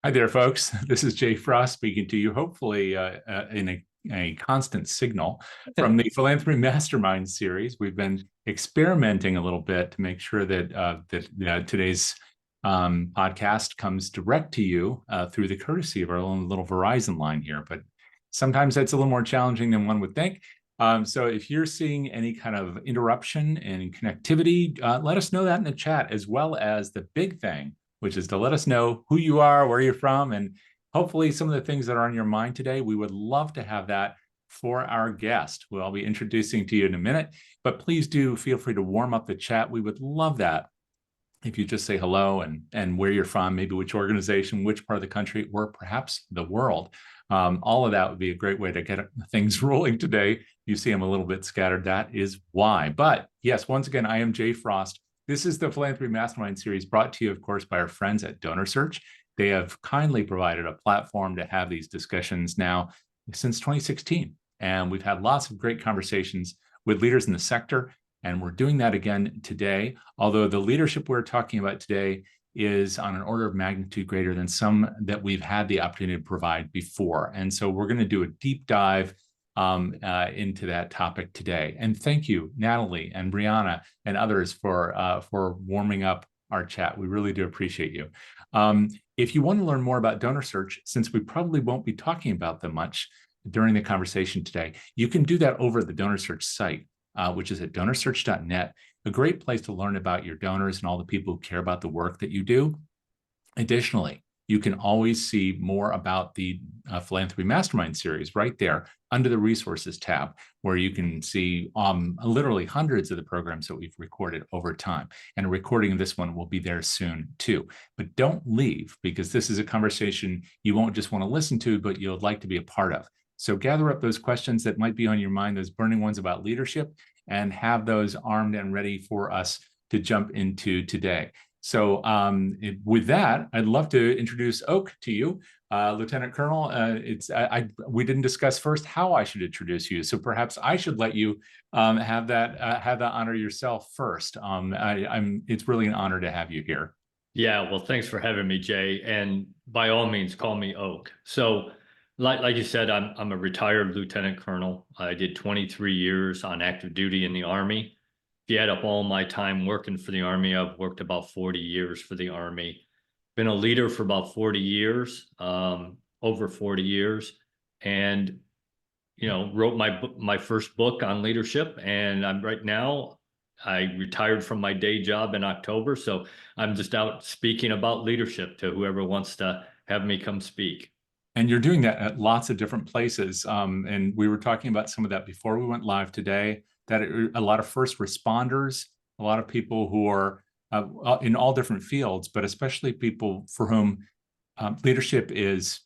Hi there, folks. This is Jay Frost speaking to you, hopefully in a constant signal from the Philanthropy Mastermind series. We've been experimenting a little bit to make sure that today's podcast comes direct to you through the courtesy of our own little Verizon line here. But sometimes that's a little more challenging than one would think. So if you're seeing any kind of interruption in connectivity, let us know that in the chat, as well as the big thing, which is to let us know who you are, where you're from, and hopefully some of the things that are on your mind today. We would love to have that for our guest, who I'll be introducing to you in a minute. But please do feel free to warm up the chat. We would love that if you just say hello and where you're from, maybe which organization, which part of the country, or perhaps the world. All of that would be a great way to get things rolling today. You see I'm a little bit scattered. That is why. But yes, once again, I am Jay Frost. This is the Philanthropy Mastermind series, brought to you, of course, by our friends at DonorSearch. They have kindly provided a platform to have these discussions now since 2016. And we've had lots of great conversations with leaders in the sector. And we're doing that again today, although the leadership we're talking about today is on an order of magnitude greater than some that we've had the opportunity to provide before. And so we're going to do a deep dive into that topic today. And thank you, Natalie and Brianna and others for warming up our chat. We really do appreciate you. If you want to learn more about DonorSearch, since we probably won't be talking about them much during the conversation today, you can do that over at the DonorSearch site, which is at donorsearch.net, a great place to learn about your donors and all the people who care about the work that you do. Additionally, you can always see more about the Philanthropy Mastermind series right there under the Resources tab, where you can see literally hundreds of the programs that we've recorded over time. And a recording of this one will be there soon too. But don't leave, because this is a conversation you won't just want to listen to, but you'll like to be a part of. So gather up those questions that might be on your mind, those burning ones about leadership, and have those armed and ready for us to jump into today. So with that, I'd love to introduce Oak to you, Lieutenant Colonel. We didn't discuss first how I should introduce you, so perhaps I should let you have that honor yourself first. It's really an honor to have you here. Yeah, well, thanks for having me, Jay. And by all means, call me Oak. So, like you said, I'm a retired lieutenant colonel. I did 23 years on active duty in the Army. If you add up all my time working for the Army, I've worked about 40 years for the Army. Been a leader for about 40 years, over 40 years, and wrote my first book on leadership. And I'm right now, I retired from my day job in October, so I'm just out speaking about leadership to whoever wants to have me come speak. And you're doing that at lots of different places. And we were talking about some of that before we went live today, that a lot of first responders, a lot of people who are in all different fields, but especially people for whom leadership is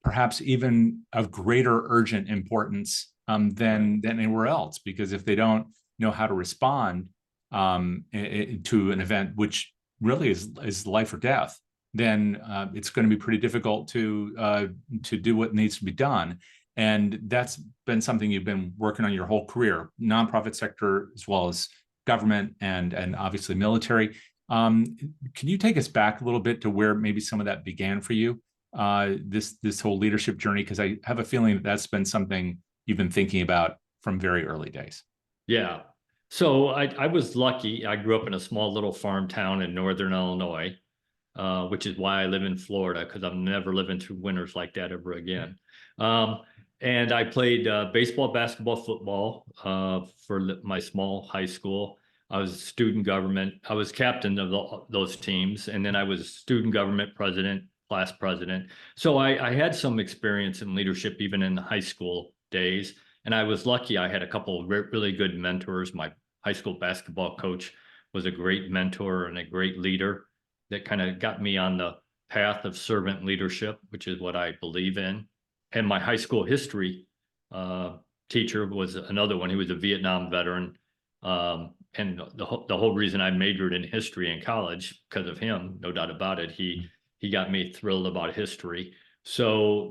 perhaps even of greater urgent importance than anywhere else. Because if they don't know how to respond to an event, which really is life or death, then it's going to be pretty difficult to do what needs to be done. And that's been something you've been working on your whole career, nonprofit sector as well as government and obviously military. Can you take us back a little bit to where maybe some of that began for you, this whole leadership journey? Because I have a feeling that that's been something you've been thinking about from very early days. Yeah. So I was lucky. I grew up in a small little farm town in northern Illinois. Which is why I live in Florida, because I'm never living through winters like that ever again. And I played baseball, basketball, football for my small high school. I was student government. I was captain of those teams. And then I was student government president, class president. So I had some experience in leadership even in the high school days. And I was lucky. I had a couple of really good mentors. My high school basketball coach was a great mentor and a great leader that kind of got me on the path of servant leadership, which is what I believe in. And my high school history teacher was another one. He was a Vietnam veteran. And the whole reason I majored in history in college, because of him, no doubt about it. He got me thrilled about history. So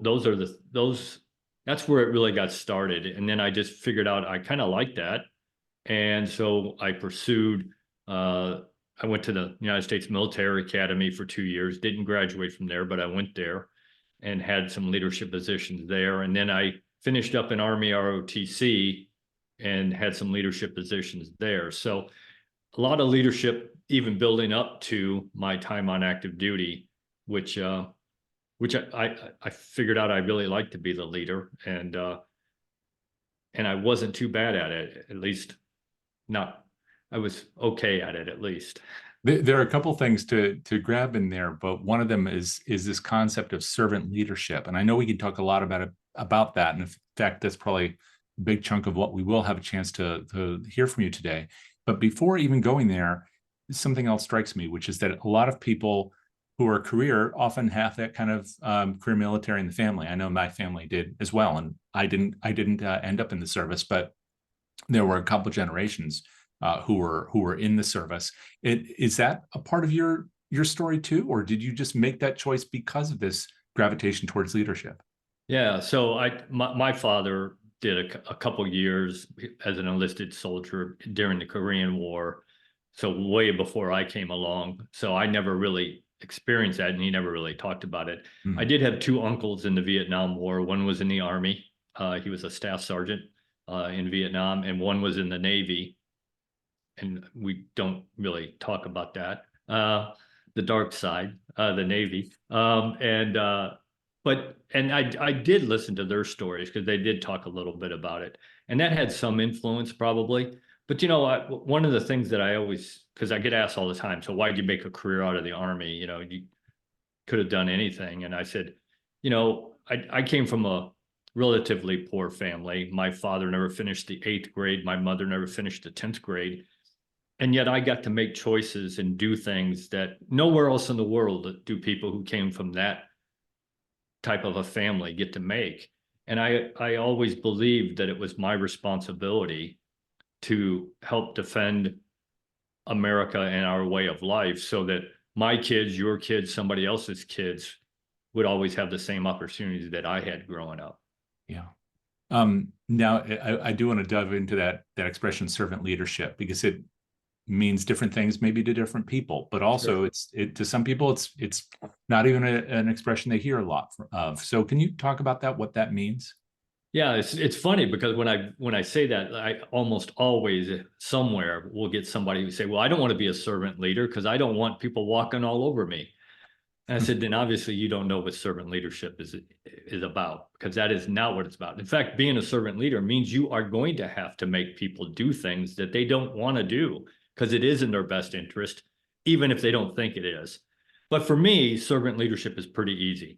that's where it really got started. And then I just figured out I kind of liked that. And so I pursued I went to the United States Military Academy for 2 years, didn't graduate from there, but I went there and had some leadership positions there. And then I finished up in Army ROTC and had some leadership positions there. So a lot of leadership, even building up to my time on active duty, which I figured out I really liked to be the leader, and I wasn't too bad at it, at least not. I was okay at it, at least. There are a couple things to grab in there, but one of them is this concept of servant leadership, and I know we can talk a lot about that. And in fact, that's probably a big chunk of what we will have a chance to hear from you today. But before even going there, something else strikes me, which is that a lot of people who are career often have that kind of career military in the family. I know my family did as well, and I didn't end up in the service, but there were a couple generations who were in the service. Is that a part of your story too, or did you just make that choice because of this gravitation towards leadership? Yeah, so my father did a couple years as an enlisted soldier during the Korean War, so way before I came along. So I never really experienced that, and he never really talked about it. I did have two uncles in the Vietnam War. One was in the Army. He was a staff sergeant in Vietnam, and one was in the Navy. And we don't really talk about that, the dark side, the Navy. And I did listen to their stories because they did talk a little bit about it, and that had some influence probably. But one of the things that I always, because I get asked all the time, so why did you make a career out of the Army? You could have done anything. And I said, I came from a relatively poor family. My father never finished the 8th grade. My mother never finished the 10th grade. And yet I got to make choices and do things that nowhere else in the world do people who came from that type of a family get to make. And I always believed that it was my responsibility to help defend America and our way of life so that my kids, your kids, somebody else's kids would always have the same opportunities that I had growing up. Yeah. Now I do want to dive into that expression servant leadership, because it means different things maybe to different people, but also Sure. to some people it's not even an expression they hear a lot of. So can you talk about that, what that means? Yeah, it's funny because when I say that, I almost always somewhere will get somebody who say, well, I don't want to be a servant leader because I don't want people walking all over me. And I said, then obviously you don't know what servant leadership is about, because that is not what it's about. In fact, being a servant leader means you are going to have to make people do things that they don't want to do because it is in their best interest, even if they don't think it is. But for me, servant leadership is pretty easy.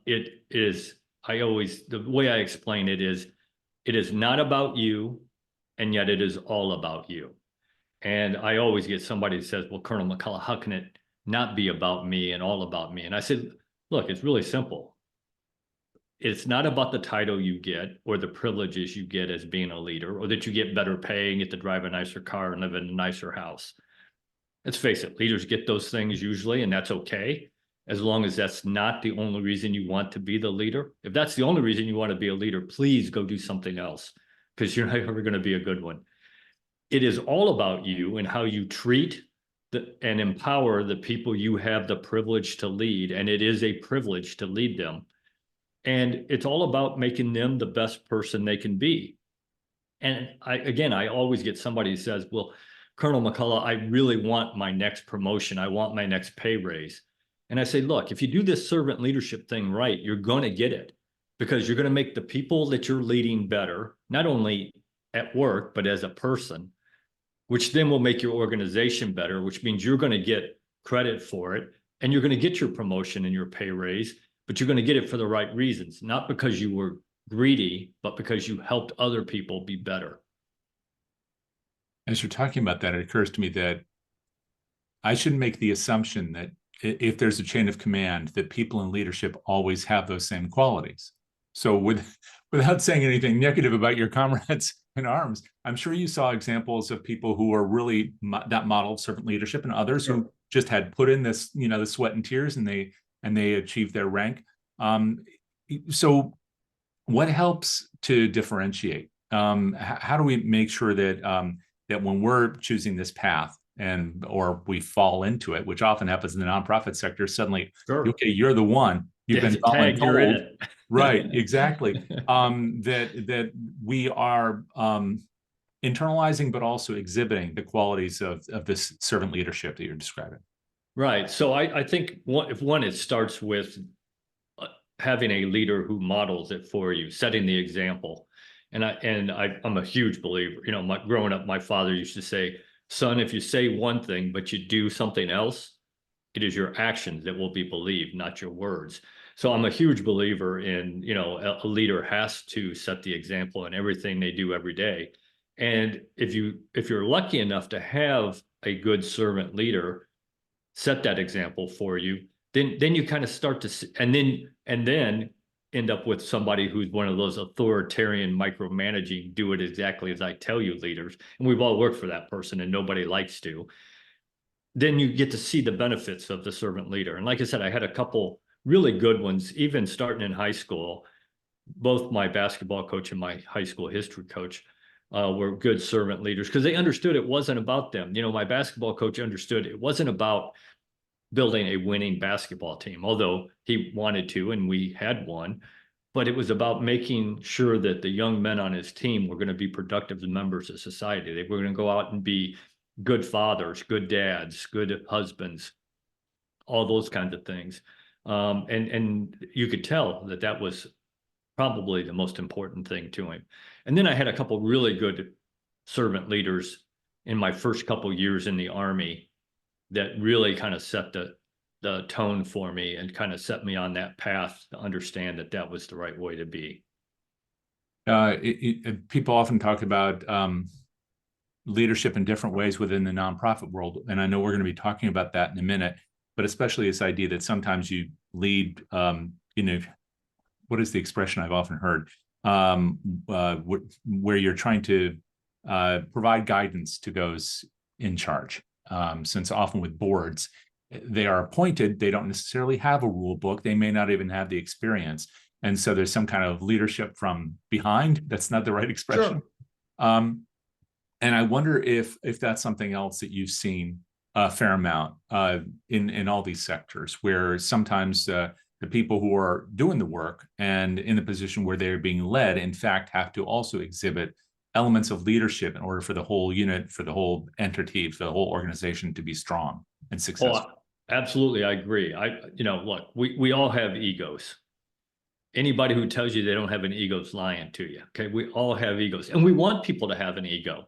It is, the way I explain it is not about you, and yet it is all about you. And I always get somebody that says, well, Colonel McCulloch, how can it not be about me and all about me? And I said, look, it's really simple. It's not about the title you get or the privileges you get as being a leader, or that you get better pay and get to drive a nicer car and live in a nicer house. Let's face it, leaders get those things usually, and that's okay, as long as that's not the only reason you want to be the leader. If that's the only reason you want to be a leader, please go do something else, because you're not ever going to be a good one. It is all about you and how you treat and empower the people you have the privilege to lead, and it is a privilege to lead them. And it's all about making them the best person they can be. And I always get somebody who says, well, Colonel McCulloch, I really want my next promotion. I want my next pay raise. And I say, look, if you do this servant leadership thing right, you're going to get it, because you're going to make the people that you're leading better, not only at work, but as a person, which then will make your organization better, which means you're going to get credit for it, and you're going to get your promotion and your pay raise, but you're going to get it for the right reasons, not because you were greedy, but because you helped other people be better. As you're talking about that, it occurs to me that I shouldn't make the assumption that if there's a chain of command, that people in leadership always have those same qualities. So without saying anything negative about your comrades in arms, I'm sure you saw examples of people who are really that model of servant leadership, and others who just had put in this, the sweat and tears, and they achieved their rank. So what helps to differentiate? How do we make sure that that when we're choosing this path, or we fall into it, which often happens in the nonprofit sector. Suddenly, Sure. okay, you're the one. You've been Tag, you're told, it. right? Exactly. That we are internalizing, but also exhibiting the qualities of this servant leadership that you're describing. Right. So I think it starts with having a leader who models it for you, setting the example. And I'm a huge believer. You know, growing up, my father used to say, "Son, if you say one thing but you do something else, it is your actions that will be believed, not your words." So I'm a huge believer in, you know, a leader has to set the example in everything they do every day. And if you're lucky enough to have a good servant leader set that example for you, then you kind of start to and then end up with somebody who's one of those authoritarian, micromanaging, do it exactly as I tell you leaders. And we've all worked for that person and nobody likes to. Then you get to see the benefits of the servant leader. And like I said, I had a couple really good ones, even starting in high school. Both my basketball coach and my high school history coach were good servant leaders because they understood it wasn't about them. You know, my basketball coach understood it wasn't about building a winning basketball team, although he wanted to, and we had one, but it was about making sure that the young men on his team were going to be productive members of society. They were going to go out and be good fathers, good dads, good husbands, all those kinds of things. And you could tell that that was probably the most important thing to him. And then I had a couple really good servant leaders in my first couple years in the Army that really kind of set the tone for me and kind of set me on that path to understand that that was the right way to be. People often talk about leadership in different ways within the nonprofit world, and I know we're going to be talking about that in a minute. But especially this idea that sometimes you lead, you know, what is the expression I've often heard, where you're trying to provide guidance to those in charge. Since often with boards, they are appointed, they don't necessarily have a rule book, they may not even have the experience. And so there's some kind of leadership from behind. That's not the right expression. Sure. And I wonder if that's something else that you've seen a fair amount in all these sectors, where sometimes the people who are doing the work and in the position where they're being led, in fact, have to also exhibit elements of leadership in order for the whole unit, for the whole entity, for the whole organization to be strong and successful. Oh, absolutely. I agree. You know, look, we all have egos. Anybody who tells you they don't have an ego is lying to you. Okay. We all have egos and we want people to have an ego.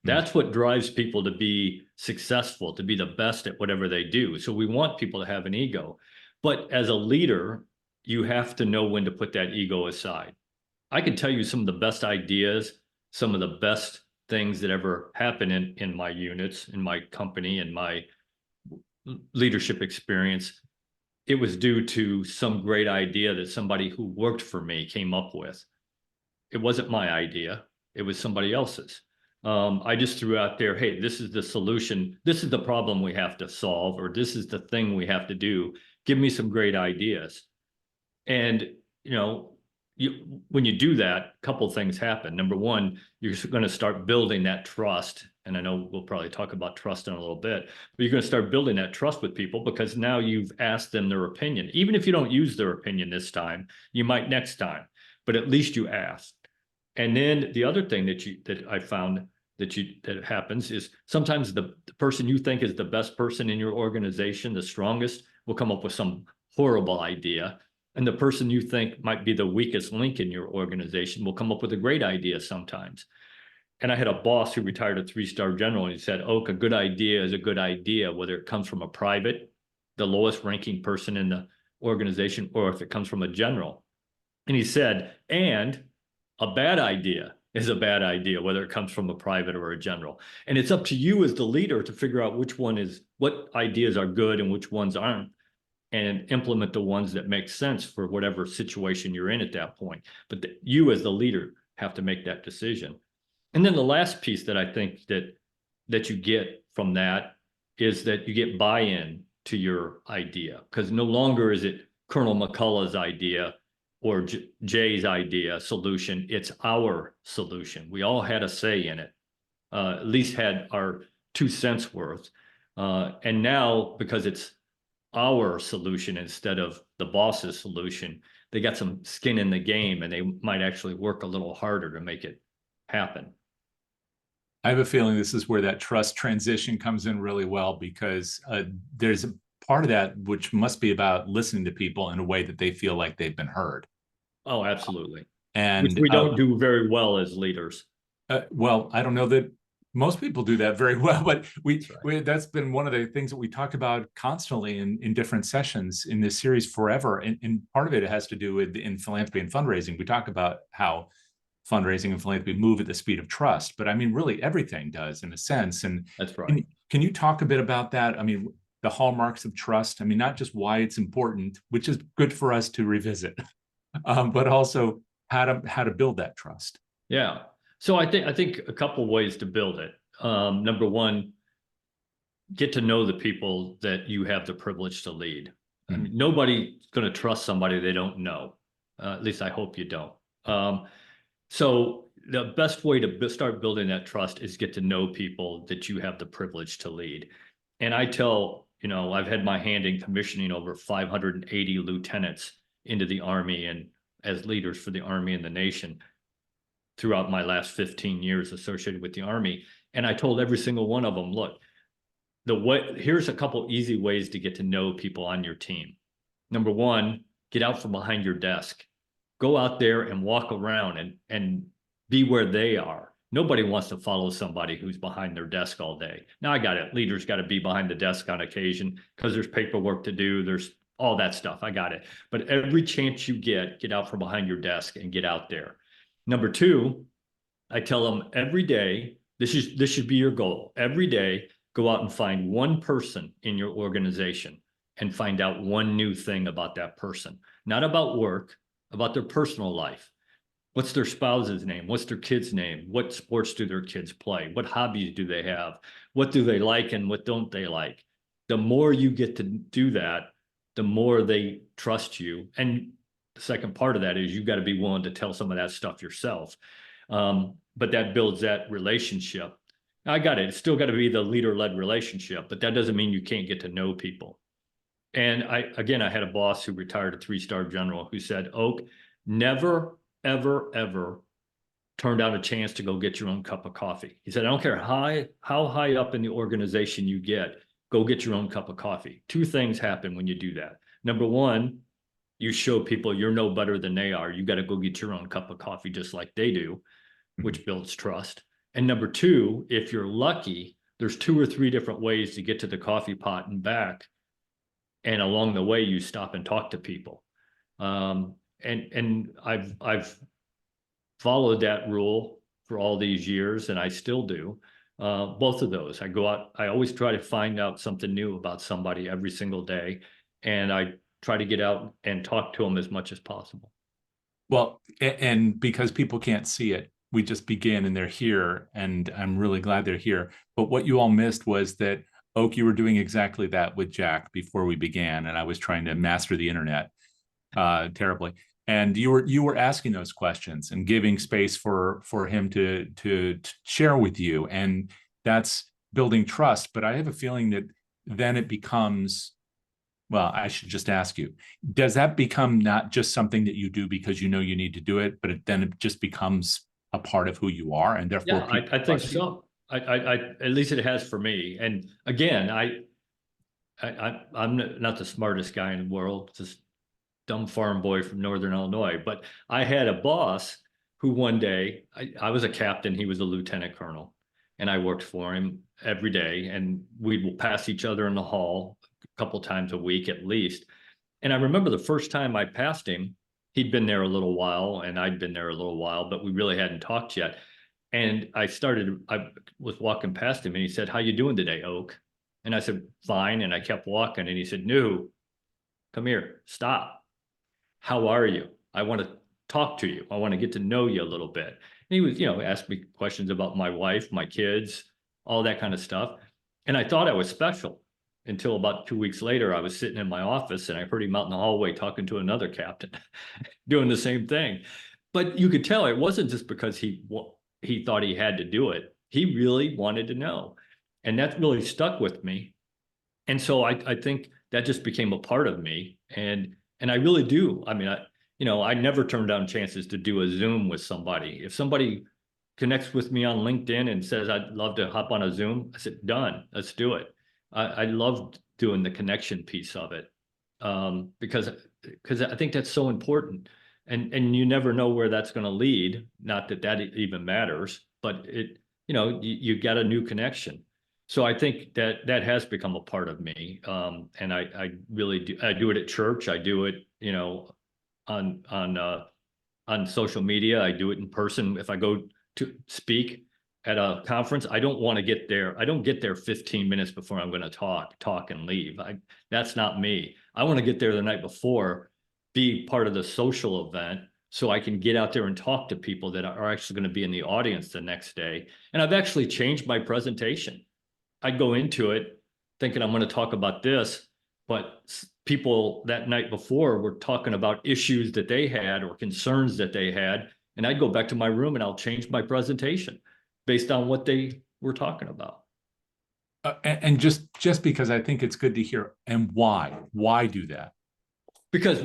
That's what drives people to be successful, to be the best at whatever they do. So we want people to have an ego. But as a leader, you have to know when to put that ego aside. I can tell you some of the best ideas, some of the best things that ever happened in my units, in my company, in my leadership experience. It was due to some great idea that somebody who worked for me came up with. It wasn't my idea. It was somebody else's. I just threw out there, hey, this is the solution. This is the problem we have to solve, or this is the thing we have to do. Give me some great ideas. And, you know, when you do that, a couple of things happen. Number one, you're going to start building that trust. And I know we'll probably talk about trust in a little bit, but you're going to start building that trust with people because now you've asked them their opinion. Even if you don't use their opinion this time, you might next time, but at least you asked. And then the other thing that I found that happens is sometimes the person you think is the best person in your organization, the strongest, will come up with some horrible idea. And the person you think might be the weakest link in your organization will come up with a great idea sometimes. And I had a boss who retired a 3-star general, and he said, "Oak, a good idea is a good idea, whether it comes from a private, the lowest ranking person in the organization, or if it comes from a general." And he said, "And a bad idea is a bad idea, whether it comes from a private or a general. And it's up to you as the leader to figure out what ideas are good and which ones aren't, and implement the ones that make sense for whatever situation you're in at that point. But you as the leader have to make that decision." And then the last piece that I think that you get from that is that you get buy-in to your idea, because no longer is it Colonel McCulloch's idea or Jay's idea solution. It's our solution. We all had a say in it, at least had our 2 cents worth. And now, because it's our solution instead of the boss's solution, they got some skin in the game, and they might actually work a little harder to make it happen. I have a feeling this is where that trust transition comes in really well, because there's a part of that which must be about listening to people in a way that they feel like they've been heard. Oh, absolutely. And which we don't do very well as leaders. well, I don't know that most people do that very well, but that's been one of the things that we talked about constantly in different sessions in this series forever. And part of it has to do with in philanthropy and fundraising. We talk about how fundraising and philanthropy move at the speed of trust, but I mean, really everything does in a sense. And that's right. Can you talk a bit about that? I mean, the hallmarks of trust. I mean, not just why it's important, which is good for us to revisit, but also how to build that trust. Yeah. So I think a couple ways to build it. Number one, get to know the people that you have the privilege to lead. I mean, nobody's going to trust somebody they don't know. At least I hope you don't. So the best way to start building that trust is get to know people that you have the privilege to lead. And I tell, I've had my hand in commissioning over 580 lieutenants into the Army and as leaders for the Army and the nation throughout my last 15 years associated with the Army. And I told every single one of them, look, here's a couple easy ways to get to know people on your team. Number one, get out from behind your desk. Go out there and walk around and be where they are. Nobody wants to follow somebody who's behind their desk all day. Now I got it. Leaders got to be behind the desk on occasion because there's paperwork to do. There's all that stuff. I got it. But every chance you get out from behind your desk and get out there. Number two, I tell them every day, this should be your goal. Every day, go out and find one person in your organization and find out one new thing about that person. Not about work, about their personal life. What's their spouse's name? What's their kid's name? What sports do their kids play? What hobbies do they have? What do they like and what don't they like? The more you get to do that, the more they trust you. And the second part of that is you've got to be willing to tell some of that stuff yourself. But that builds that relationship. I got it. It's still got to be the leader-led relationship, but that doesn't mean you can't get to know people. And I had a boss who retired, a 3-star general, who said, Oak, never, ever, ever turn down a chance to go get your own cup of coffee. He said, I don't care how high up in the organization you get, go get your own cup of coffee. 2 things happen when you do that. Number one, you show people you're no better than they are. You got to go get your own cup of coffee just like they do, which builds trust. And number two, if you're lucky, there's 2 or 3 different ways to get to the coffee pot and back. And along the way, you stop and talk to people. And I've followed that rule for all these years, and I still do. Both of those. I go out, I always try to find out something new about somebody every single day. And I try to get out and talk to them as much as possible. Well, and because people can't see it, we just begin and they're here, and I'm really glad they're here. But what you all missed was that, Oak, you were doing exactly that with Jack before we began, and I was trying to master the internet terribly. And you were asking those questions and giving space for him to share with you, and that's building trust. But I have a feeling that then it becomes, well, I should just ask you, does that become not just something that you do because you know you need to do it, but then it just becomes a part of who you are, and therefore I think so. I at least it has for me. And again, I'm not the smartest guy in the world, just dumb farm boy from Northern Illinois. But I had a boss who one day, I was a captain, he was a lieutenant colonel, and I worked for him every day, and we will pass each other in the hall a couple times a week at least. And I remember the first time I passed him, he'd been there a little while and I'd been there a little while, but we really hadn't talked yet. And I was walking past him and he said, how you doing today, Oak? And I said, fine. And I kept walking and he said, no, come here, stop. How are you? I want to talk to you. I want to get to know you a little bit. And he was, asked me questions about my wife, my kids, all that kind of stuff. And I thought I was special until about 2 weeks later, I was sitting in my office and I heard him out in the hallway talking to another captain doing the same thing. But you could tell it wasn't just because he thought he had to do it. He really wanted to know. And that really stuck with me. And so I think that just became a part of me. And I really do. I mean, I never turn down chances to do a Zoom with somebody. If somebody connects with me on LinkedIn and says, I'd love to hop on a Zoom, I said, done, let's do it. I loved doing the connection piece of it, because I think that's so important. And you never know where that's going to lead. Not that that even matters, but you got a new connection. So I think that has become a part of me. And I really do. I do it at church. I do it, on social media. I do it in person. If I go to speak at a conference, I don't want to get there. I don't get there 15 minutes before I'm going to talk and leave. That's not me. I want to get there the night before, be part of the social event, so I can get out there and talk to people that are actually going to be in the audience the next day. And I've actually changed my presentation. I go into it thinking I'm going to talk about this, but people that night before were talking about issues that they had or concerns that they had. And I'd go back to my room and I'll change my presentation based on what they were talking about. And just because I think it's good to hear. And why do that? Because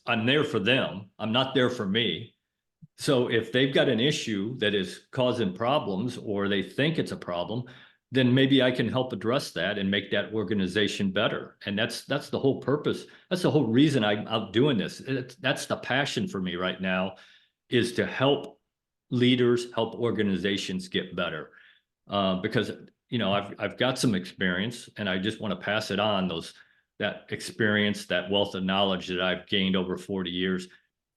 I'm there for them. I'm not there for me. So if they've got an issue that is causing problems, or they think it's a problem, then maybe I can help address that and make that organization better. And that's the whole purpose. That's the whole reason I'm out doing this. That's the passion for me right now, is to help leaders, help organizations get better. Because I've got some experience, and I just want to pass it on, that experience, that wealth of knowledge that I've gained over 40 years,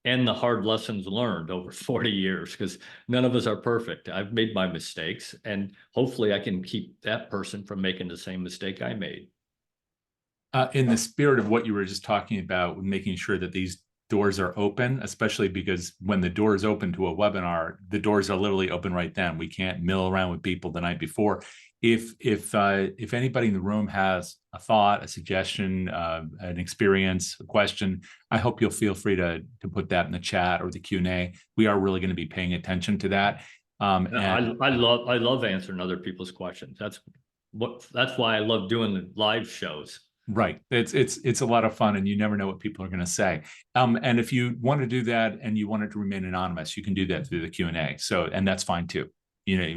and the hard lessons learned over 40 years, because none of us are perfect. I've made my mistakes, and hopefully I can keep that person from making the same mistake I made. In the spirit of what you were just talking about, making sure that these doors are open, especially because when the door is open to a webinar, the doors are literally open right then. We can't mill around with people the night before. If anybody in the room has a thought, a suggestion, an experience, a question, I hope you'll feel free to put that in the chat or the Q&A. We are really going to be paying attention to that. And I love answering other people's questions. That's why I love doing the live shows. Right. It's a lot of fun, and you never know what people are going to say. And if you want to do that and you want it to remain anonymous, you can do that through the Q&A. So, and that's fine too. We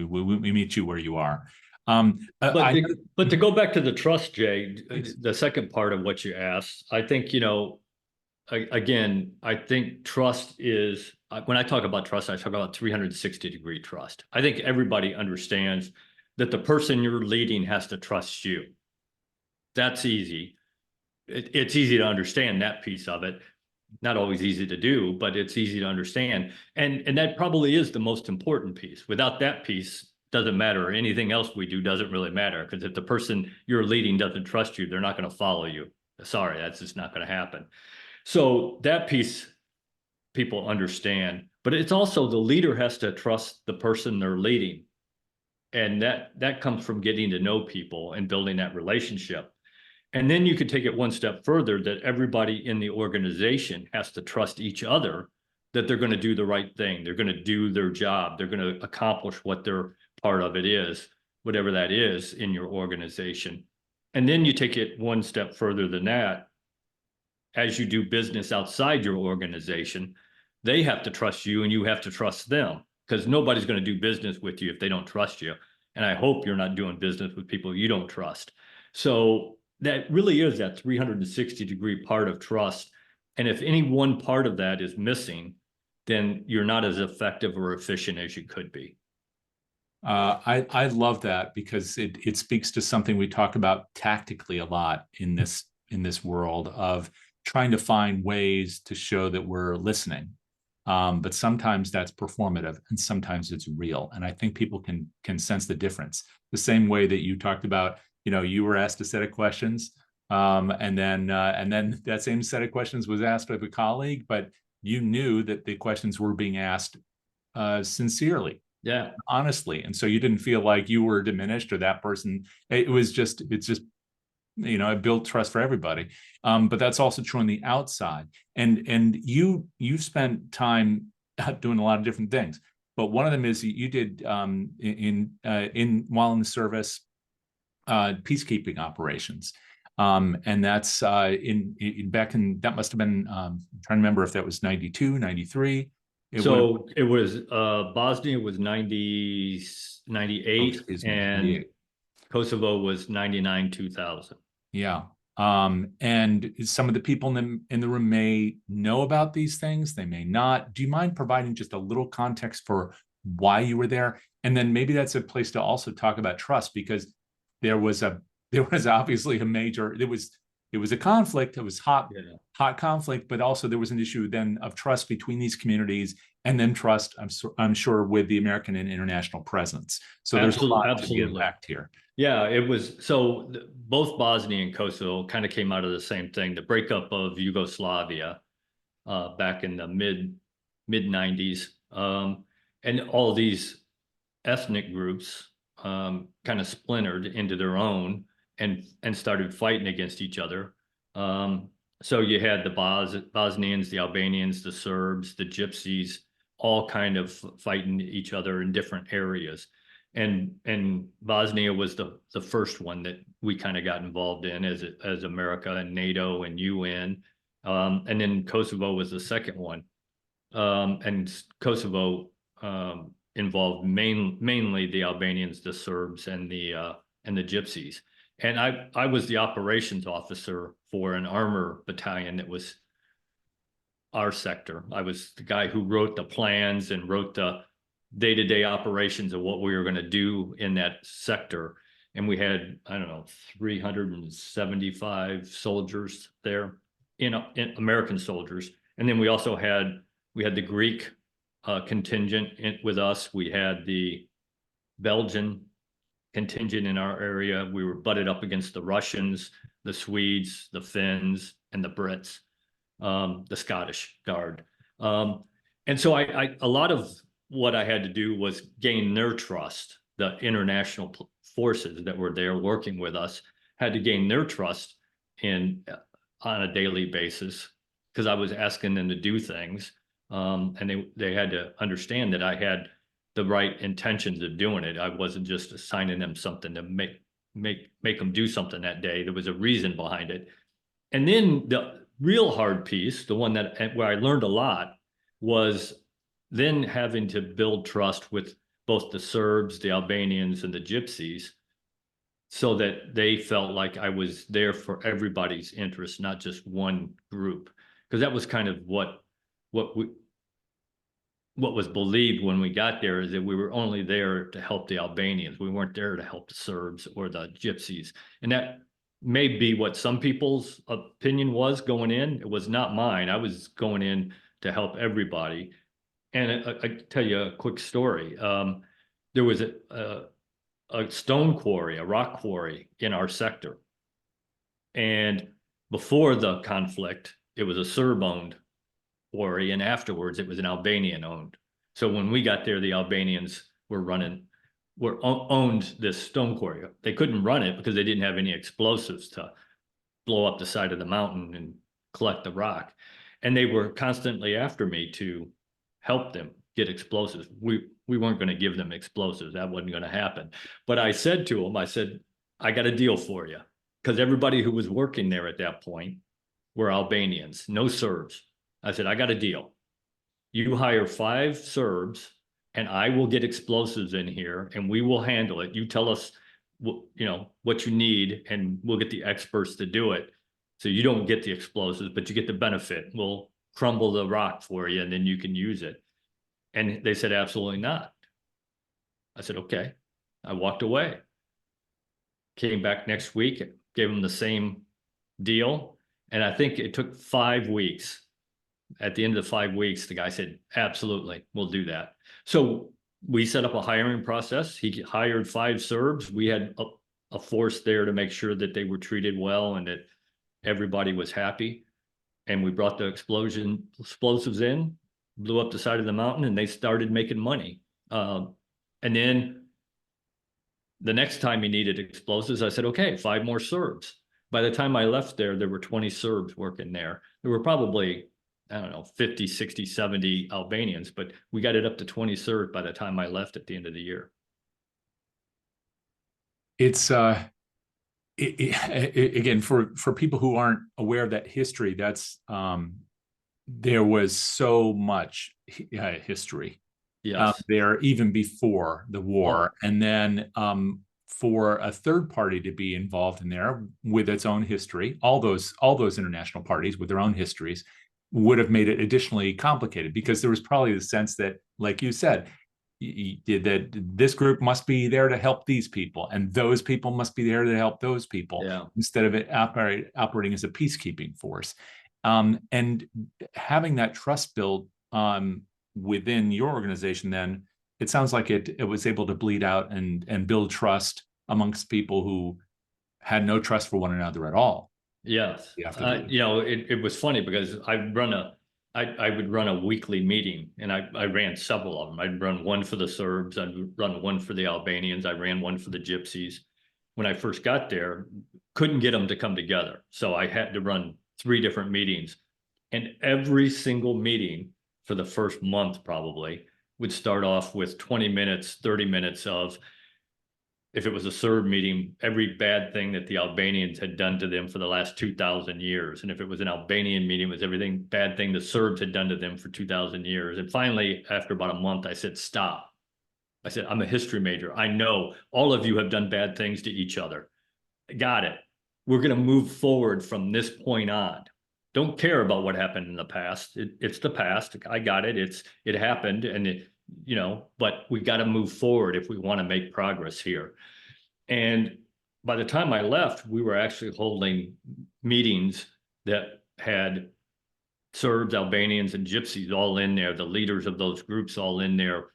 meet you where you are. But to go back to the trust, Jay, the second part of what you asked, I think, again, I think trust is, when I talk about trust, I talk about 360-degree trust. I think everybody understands that the person you're leading has to trust you. That's easy. It's easy to understand that piece of it. Not always easy to do, but it's easy to understand. And that probably is the most important piece. Without that piece, doesn't matter. Anything else we do doesn't really matter, because if the person you're leading doesn't trust you, they're not going to follow you. Sorry, that's just not going to happen. So that piece people understand, but it's also the leader has to trust the person they're leading. And that comes from getting to know people and building that relationship. And then you could take it one step further, that everybody in the organization has to trust each other, that they're going to do the right thing. They're going to do their job. They're going to accomplish what their part of it is, whatever that is in your organization. And then you take it one step further than that. As you do business outside your organization, they have to trust you and you have to trust them, because nobody's going to do business with you if they don't trust you. And I hope you're not doing business with people you don't trust. So that really is that 360-degree part of trust. And if any one part of that is missing, then you're not as effective or efficient as you could be. I love that, because it speaks to something we talk about tactically a lot in this world of trying to find ways to show that we're listening. But sometimes that's performative and sometimes it's real. And I think people can sense the difference. The same way that you talked about, you were asked a set of questions, and then that same set of questions was asked of a colleague, but you knew that the questions were being asked sincerely, honestly, and so you didn't feel like you were diminished or that person. It's just it built trust for everybody. But that's also true on the outside. And you spent time doing a lot of different things. But one of them is you did while in the service, peacekeeping operations. And that's back in, that must have been, I'm trying to remember if that was 92, 93. So it was Bosnia was 90, 98, excuse me, and 98. Kosovo was 99, 2000. Yeah. And some of the people in the room may know about these things, they may not. Do you mind providing just a little context for why you were there? And then maybe that's a place to also talk about trust, because there was obviously a major, it was a conflict, it was hot conflict, but also there was an issue then of trust between these communities, and then trust, I'm sure, with the American and international presence. So there's a lot to be unpacked here. Yeah, it was, so both Bosnia and Kosovo kind of came out of the same thing, the breakup of Yugoslavia back in the mid 90s. And all these ethnic groups kind of splintered into their own and started fighting against each other. So you had the Bosnians, the Albanians, the Serbs, the Gypsies, all kind of fighting each other in different areas. And Bosnia was the first one that we kind of got involved in as America and NATO and UN. And then Kosovo was the second one. And Kosovo involved mainly the Albanians, the Serbs, and the Gypsies. And I was the operations officer for an armor battalion that was our sector. I was the guy who wrote the plans and wrote the day-to-day operations of what we were going to do in that sector. And we had, I don't know, 375 soldiers there, in American soldiers. And then we also had the Greek contingent with us. We had the Belgian contingent in our area. We were butted up against the Russians, the Swedes, the Finns, and the Brits, the Scottish Guard. And so a lot of what I had to do was gain their trust. The international forces that were there working with us had to gain their trust on a daily basis, because I was asking them to do things. And they had to understand that I had the right intentions of doing it. I wasn't just assigning them something to make them do something that day. There was a reason behind it. And then the real hard piece, the one where I learned a lot, was then having to build trust with both the Serbs, the Albanians, and the Gypsies, so that they felt like I was there for everybody's interest, not just one group. Because that was kind of what was believed when we got there, is that we were only there to help the Albanians. We weren't there to help the Serbs or the Gypsies. And that may be what some people's opinion was going in. It was not mine. I was going in to help everybody. And I tell you a quick story. There was a stone quarry, a rock quarry in our sector. And before the conflict, it was a Serb-owned quarry, and afterwards it was an Albanian-owned. So when we got there, the Albanians owned this stone quarry. They couldn't run it because they didn't have any explosives to blow up the side of the mountain and collect the rock. And they were constantly after me to help them get explosives. We weren't going to give them explosives. That wasn't going to happen. But I said to them, I got a deal for you. Because everybody who was working there at that point were Albanians, no Serbs. I said, I got a deal. You hire 5 Serbs and I will get explosives in here and we will handle it. You tell us what you need and we'll get the experts to do it. So you don't get the explosives, but you get the benefit. We'll crumble the rock for you and then you can use it. And they said, absolutely not. I said, okay. I walked away. Came back next week, gave them the same deal. And I think it took 5 weeks. At the end of the 5 weeks, the guy said, absolutely, we'll do that. So we set up a hiring process. He hired 5 Serbs. We had a force there to make sure that they were treated well and that everybody was happy. And we brought the explosives in, blew up the side of the mountain, and they started making money. And then the next time he needed explosives, I said, okay, 5 more Serbs. By the time I left there were 20 Serbs working there. There were probably, I don't know, 50, 60, 70 Albanians, but we got it up to 20 Serbs by the time I left at the end of the year. It's Again, for people who aren't aware of that history, that's there was so much history Yes. there even before the Oh, war, and then for a third party to be involved in there with its own history, all those international parties with their own histories would have made it additionally complicated, because there was probably the sense that, like you said, that this group must be there to help these people, and those people must be there to help those people, yeah. instead of it operating as a peacekeeping force. And having that trust built within your organization, then it sounds like it was able to bleed out and build trust amongst people who had no trust for one another at all Yes. after the You know, it was funny because I would run a weekly meeting, and I ran several of them. I'd run one for the Serbs, I'd run one for the Albanians, I ran one for the Gypsies. When I first got there, couldn't get them to come together. So I had to run 3 different meetings. And every single meeting for the first month probably would start off with 20 minutes, 30 minutes of, if it was a Serb meeting, every bad thing that the Albanians had done to them for the last 2,000 years. And if it was an Albanian meeting, it was everything bad thing the Serbs had done to them for 2,000 years. And finally, after about a month, I said, stop. I said, I'm a history major. I know all of you have done bad things to each other. Got it. We're going to move forward from this point on. Don't care about what happened in the past. It's the past. I got it. It happened, and you know, but we got to move forward if we want to make progress here. And by the time I left, we were actually holding meetings that had Serbs, Albanians, and Gypsies all in there, the leaders of those groups all in there.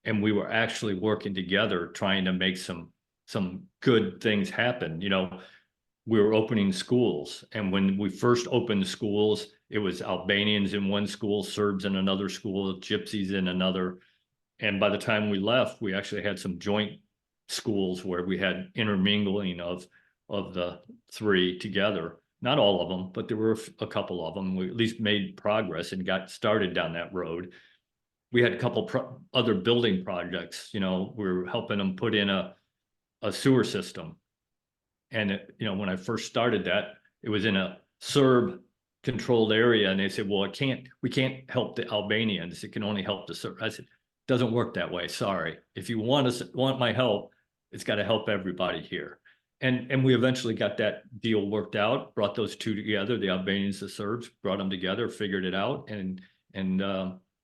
And we were actually working together, trying to make some good things happen. You know, we were opening schools. And when we first opened schools, it was Albanians in one school, Serbs in another school, Gypsies in another. And by the time we left, we actually had some joint schools where we had intermingling of the 3 together. Not all of them, but there were a couple of them. We at least made progress and got started down that road. We had a couple other building projects. You know, we were helping them put in a sewer system. And you know, when I first started that, it was in a Serb controlled area, and they said, well, we can't help the Albanians, it can only help the Serb. I said, doesn't work that way, sorry. If you want my help, it's got to help everybody here. And we eventually got that deal worked out, brought those 2 together, the Albanians, the Serbs, brought them together, figured it out, and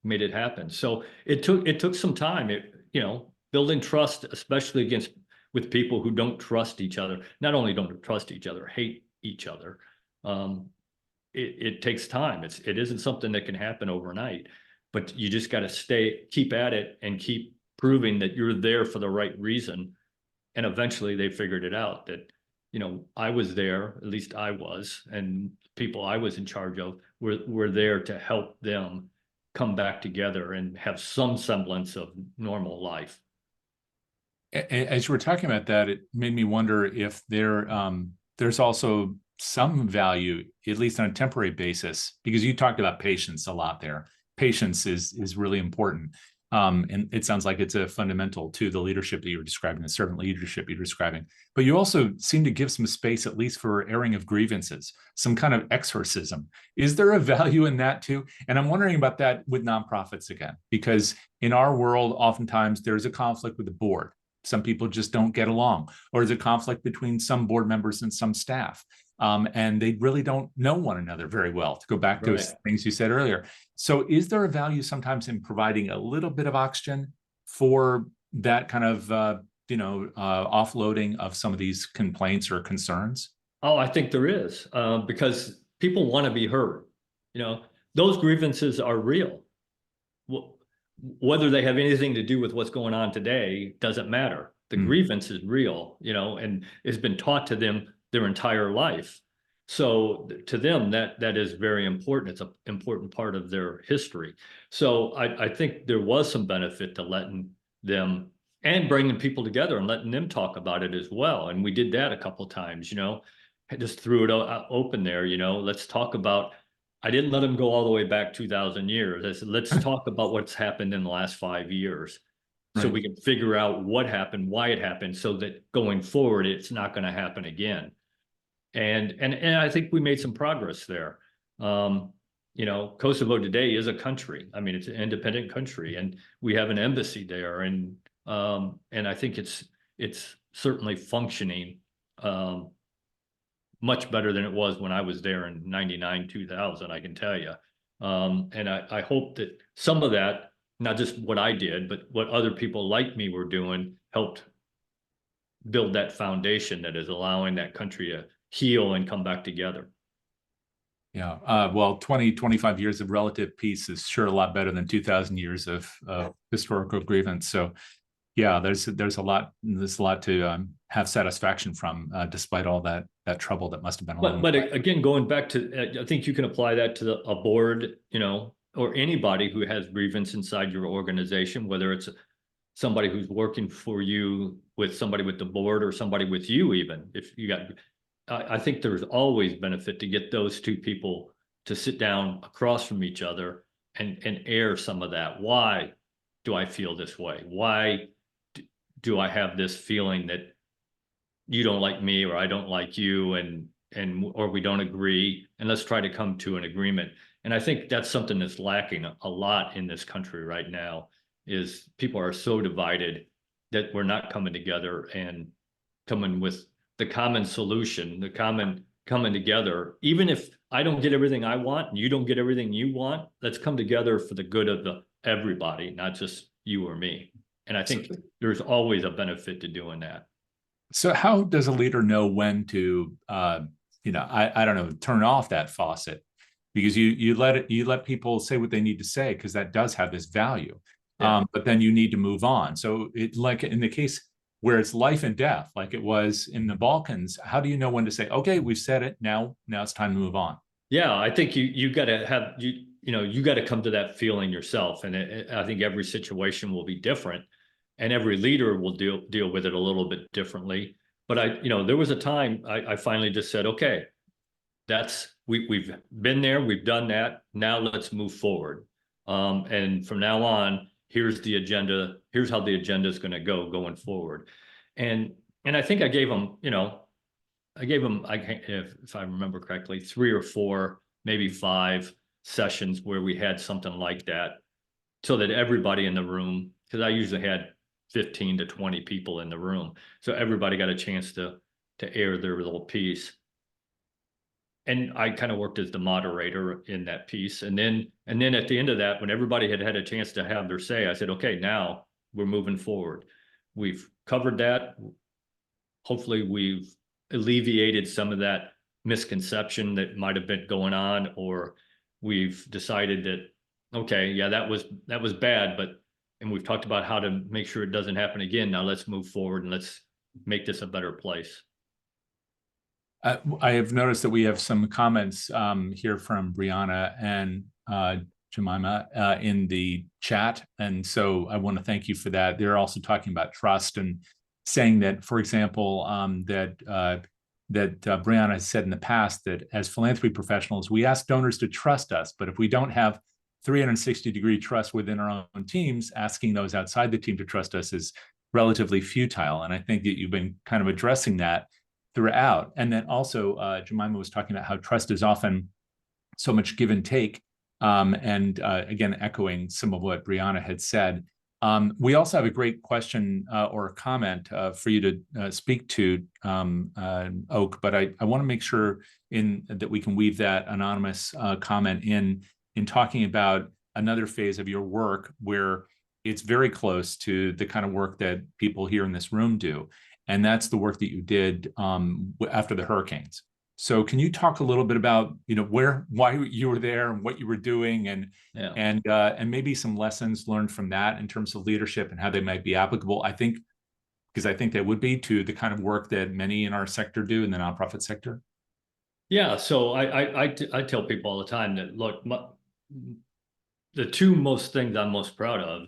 made it happen. So it took some time. You know, building trust, especially with people who don't trust each other. Not only don't trust each other, hate each other. It takes time. It isn't something that can happen overnight, but you just got to keep at it and keep proving that you're there for the right reason. And eventually they figured it out that, you know, I was there, at least I was, and people I was in charge of were there to help them come back together and have some semblance of normal life. As you were talking about that, it made me wonder if there's also some value, at least on a temporary basis, because you talked about patience a lot there. Patience is really important. And it sounds like it's a fundamental to the leadership that you're describing, the servant leadership you're describing. But you also seem to give some space, at least for airing of grievances, some kind of exorcism. Is there a value in that too? And I'm wondering about that with nonprofits again, because in our world, oftentimes there's a conflict with the board. Some people just don't get along, or there's a conflict between some board members and some staff. And they really don't know one another very well, to go back to things you said earlier. So is there a value sometimes in providing a little bit of oxygen for that kind of, offloading of some of these complaints or concerns? Oh, I think there is, because people want to be heard. You know, those grievances are real. Whether they have anything to do with what's going on today doesn't matter. The grievance is real, you know, and it's been taught to them their entire life. So to them, that is very important. It's an important part of their history. So I think there was some benefit to letting them and bringing people together and letting them talk about it as well. And we did that a couple of times, you know, I just threw it open there, you know, let's talk about, I didn't let them go all the way back 2,000 years. I said, let's talk about what's happened in the last 5 years. So we can figure out what happened, why it happened, so that going forward, it's not going to happen again. And I think we made some progress there. You know, Kosovo today is a country. I mean, it's an independent country, and we have an embassy there, and I think it's certainly functioning much better than it was when I was there in 99, 2000, I can tell you. And I hope that some of that, not just what I did, but what other people like me were doing, helped build that foundation that is allowing that country to heal and come back together. Yeah. Well, 20, 25 years of relative peace is sure a lot better than 2000 years of historical grievance. So yeah, there's a lot to have satisfaction from, despite all that trouble that must have been along. But again, going back to, I think you can apply that to a board, you know, or anybody who has grievance inside your organization, whether it's somebody who's working for you with somebody with the board or somebody with you, even if you got, I think there's always benefit to get those two people to sit down across from each other and air some of that. Why do I feel this way? Why do I have this feeling that you don't like me or I don't like you, or we don't agree, and let's try to come to an agreement. And I think that's something that's lacking a lot in this country right now, is people are so divided that we're not coming together and coming with the common solution, the coming together. Even if I don't get everything I want and you don't get everything you want, let's come together for the good of everybody, not just you or me. And I think there's always a benefit to doing that. So how does a leader know when to, you know, I don't know, turn off that faucet? Because you let people say what they need to say, because that does have this value. Yeah. But then you need to move on. So it, like in the case where it's life and death, like it was in the Balkans, how do you know when to say, okay, we've said it, now it's time to move on? Yeah, I think you got to have, you got to come to that feeling yourself. And I think every situation will be different, and every leader will deal with it a little bit differently. But there was a time I finally just said, okay, we've been there, we've done that. Now let's move forward. And from now on, here's the agenda. Here's how the agenda is going to go going forward. And I think I gave them, if I remember correctly, 3 or 4, maybe 5 sessions where we had something like that, so that everybody in the room, because I usually had 15 to 20 people in the room, so everybody got a chance to air their little piece. And I kind of worked as the moderator in that piece. And then at the end of that, when everybody had had a chance to have their say, I said, okay, now we're moving forward. We've covered that. Hopefully we've alleviated some of that misconception that might have been going on, or we've decided that, okay, yeah, that was bad, and we've talked about how to make sure it doesn't happen again. Now let's move forward and let's make this a better place. I have noticed that we have some comments here from Brianna and Jemima in the chat. And so I want to thank you for that. They're also talking about trust and saying that, for example, that Brianna has said in the past that as philanthropy professionals, we ask donors to trust us, but if we don't have 360-degree trust within our own teams, asking those outside the team to trust us is relatively futile. And I think that you've been kind of addressing that throughout. And then also Jemima was talking about how trust is often so much give and take. And again, echoing some of what Brianna had said. We also have a great question or a comment for you to speak to, Oak, but I want to make sure that we can weave that anonymous comment in talking about another phase of your work where it's very close to the kind of work that people here in this room do. And that's the work that you did after the hurricanes. So can you talk a little bit about, why you were there and what you were doing, and maybe some lessons learned from that in terms of leadership and how they might be applicable? Because I think that would be to the kind of work that many in our sector do, in the nonprofit sector. Yeah, so I tell people all the time that, look, the 2 most things I'm most proud of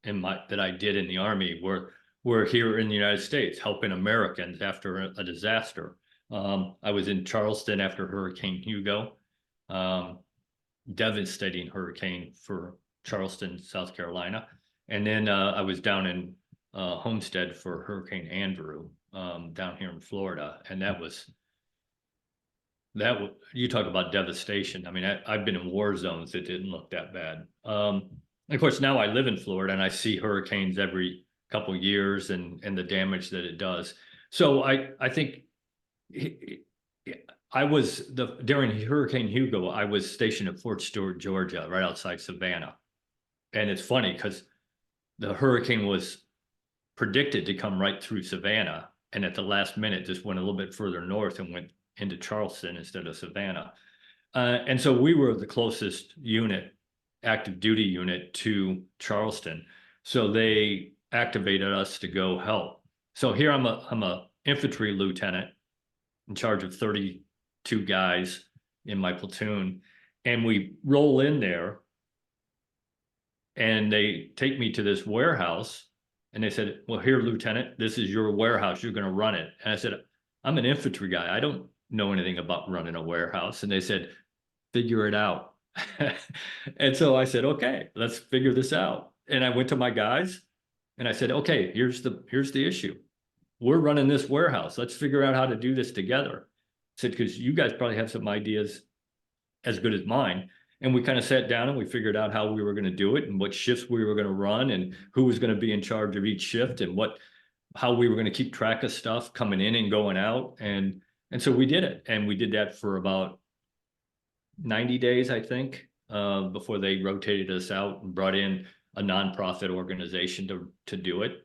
that I did in the Army were here in the United States, helping Americans after a disaster. I was in Charleston after Hurricane Hugo, devastating hurricane for Charleston, South Carolina. And then I was down in Homestead for Hurricane Andrew, down here in Florida. And that was you talk about devastation. I mean, I've been in war zones that didn't look that bad. Of course, now I live in Florida and I see hurricanes every couple of years and the damage that it does. So I think during Hurricane Hugo, I was stationed at Fort Stewart, Georgia, right outside Savannah. And it's funny because the hurricane was predicted to come right through Savannah, and at the last minute just went a little bit further north and went into Charleston instead of Savannah. And so we were the closest unit, active duty unit, to Charleston. So they activated us to go help. So here I'm a infantry lieutenant in charge of 32 guys in my platoon. And we roll in there and they take me to this warehouse and they said, well, here, Lieutenant, this is your warehouse. You're going to run it. And I said, I'm an infantry guy. I don't know anything about running a warehouse. And they said, figure it out. And so I said, okay, let's figure this out. And I went to my guys and I said, okay, here's the issue. We're running this warehouse. Let's figure out how to do this together. I said, because you guys probably have some ideas as good as mine. And we kind of sat down and we figured out how we were going to do it and what shifts we were going to run and who was going to be in charge of each shift and how we were going to keep track of stuff coming in and going out. And so we did it. And we did that for about 90 days, I think, before they rotated us out and brought in a nonprofit organization to do it.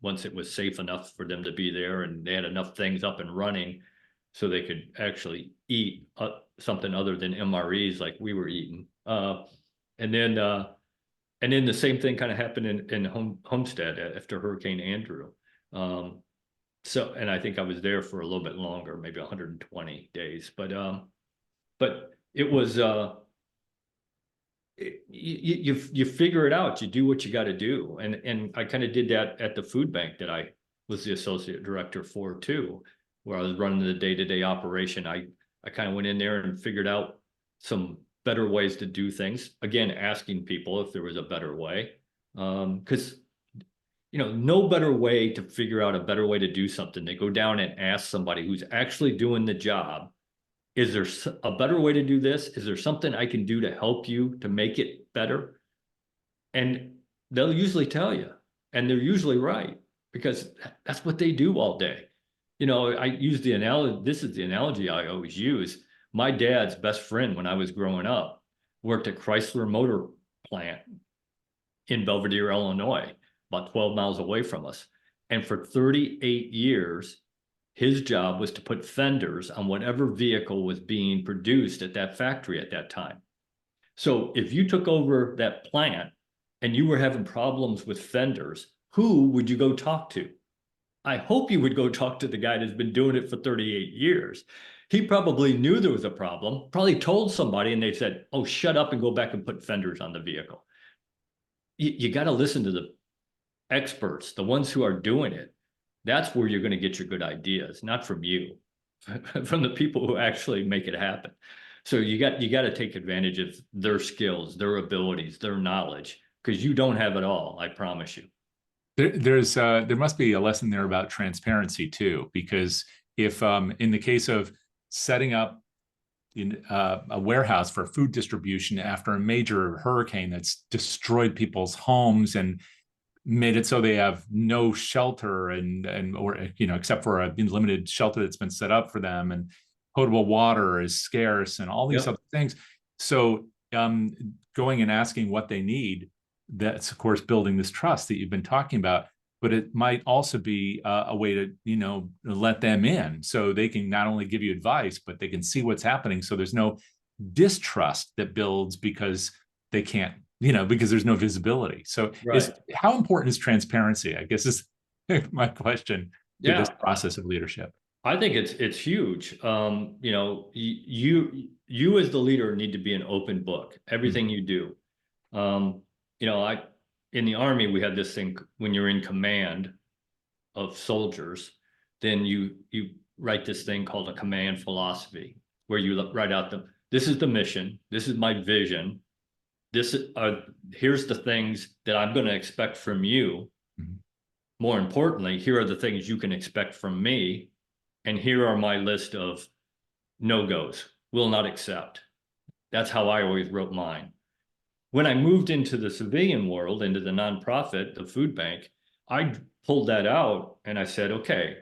Once it was safe enough for them to be there and they had enough things up and running so they could actually eat something other than MREs like we were eating. And then the same thing kind of happened in Homestead after Hurricane Andrew. And I think I was there for a little bit longer, maybe 120 days, but it was, you figure it out, you do what you got to do. And I kind of did that at the food bank that I was the associate director for too, where I was running the day-to-day operation. I kind of went in there and figured out some better ways to do things. Again, asking people if there was a better way. Because, no better way to figure out a better way to do something. They go down and ask somebody who's actually doing the job, is there a better way to do this? Is there something I can do to help you to make it better? And they'll usually tell you, and they're usually right, because that's what they do all day. I use the analogy, this is the analogy I always use. My dad's best friend when I was growing up worked at Chrysler Motor Plant in Belvedere, Illinois, about 12 miles away from us. And for 38 years, his job was to put fenders on whatever vehicle was being produced at that factory at that time. So if you took over that plant and you were having problems with fenders, who would you go talk to? I hope you would go talk to the guy that's been doing it for 38 years. He probably knew there was a problem, probably told somebody and they said, oh, shut up and go back and put fenders on the vehicle. You got to listen to the experts, the ones who are doing it. That's where you're going to get your good ideas, not from you, from the people who actually make it happen. So you got to take advantage of their skills, their abilities, their knowledge, because you don't have it all, I promise you. There must be a lesson there about transparency too, because if in the case of setting up in a warehouse for food distribution after a major hurricane that's destroyed people's homes and made it so they have no shelter or except for a limited shelter that's been set up for them, and potable water is scarce and all these other things. So going and asking what they need, that's of course building this trust that you've been talking about, but it might also be a way to let them in so they can not only give you advice, but they can see what's happening. So there's no distrust that builds because they can't, because there's no visibility. So how important is transparency, I guess, is my question to this process of leadership. I think it's huge. You as the leader need to be an open book, everything you do. In the Army, we had this thing, when you're in command of soldiers, then you write this thing called a command philosophy, where you write out this is the mission, this is my vision, here's the things that I'm going to expect from you. Mm-hmm. More importantly, here are the things you can expect from me. And here are my list of no-goes, will not accept. That's how I always wrote mine. When I moved into the civilian world, into the nonprofit, the food bank, I pulled that out and I said, okay,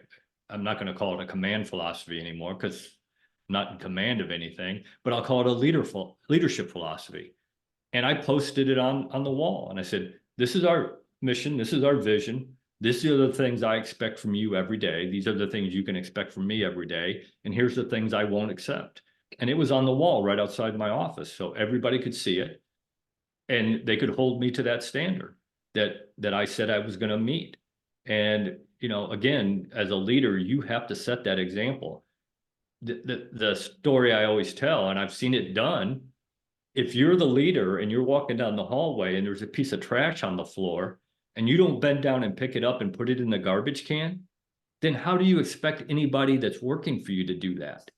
I'm not going to call it a command philosophy anymore because I'm not in command of anything, but I'll call it a leadership philosophy. And I posted it on the wall and I said, this is our mission. This is our vision. These are the things I expect from you every day. These are the things you can expect from me every day. And here's the things I won't accept. And it was on the wall right outside my office. So everybody could see it. And they could hold me to that standard that I said I was going to meet. And, you know, again, as a leader, you have to set that example. The story I always tell, and I've seen it done, if you're the leader and you're walking down the hallway and there's a piece of trash on the floor and you don't bend down and pick it up and put it in the garbage can, then how do you expect anybody that's working for you to do that?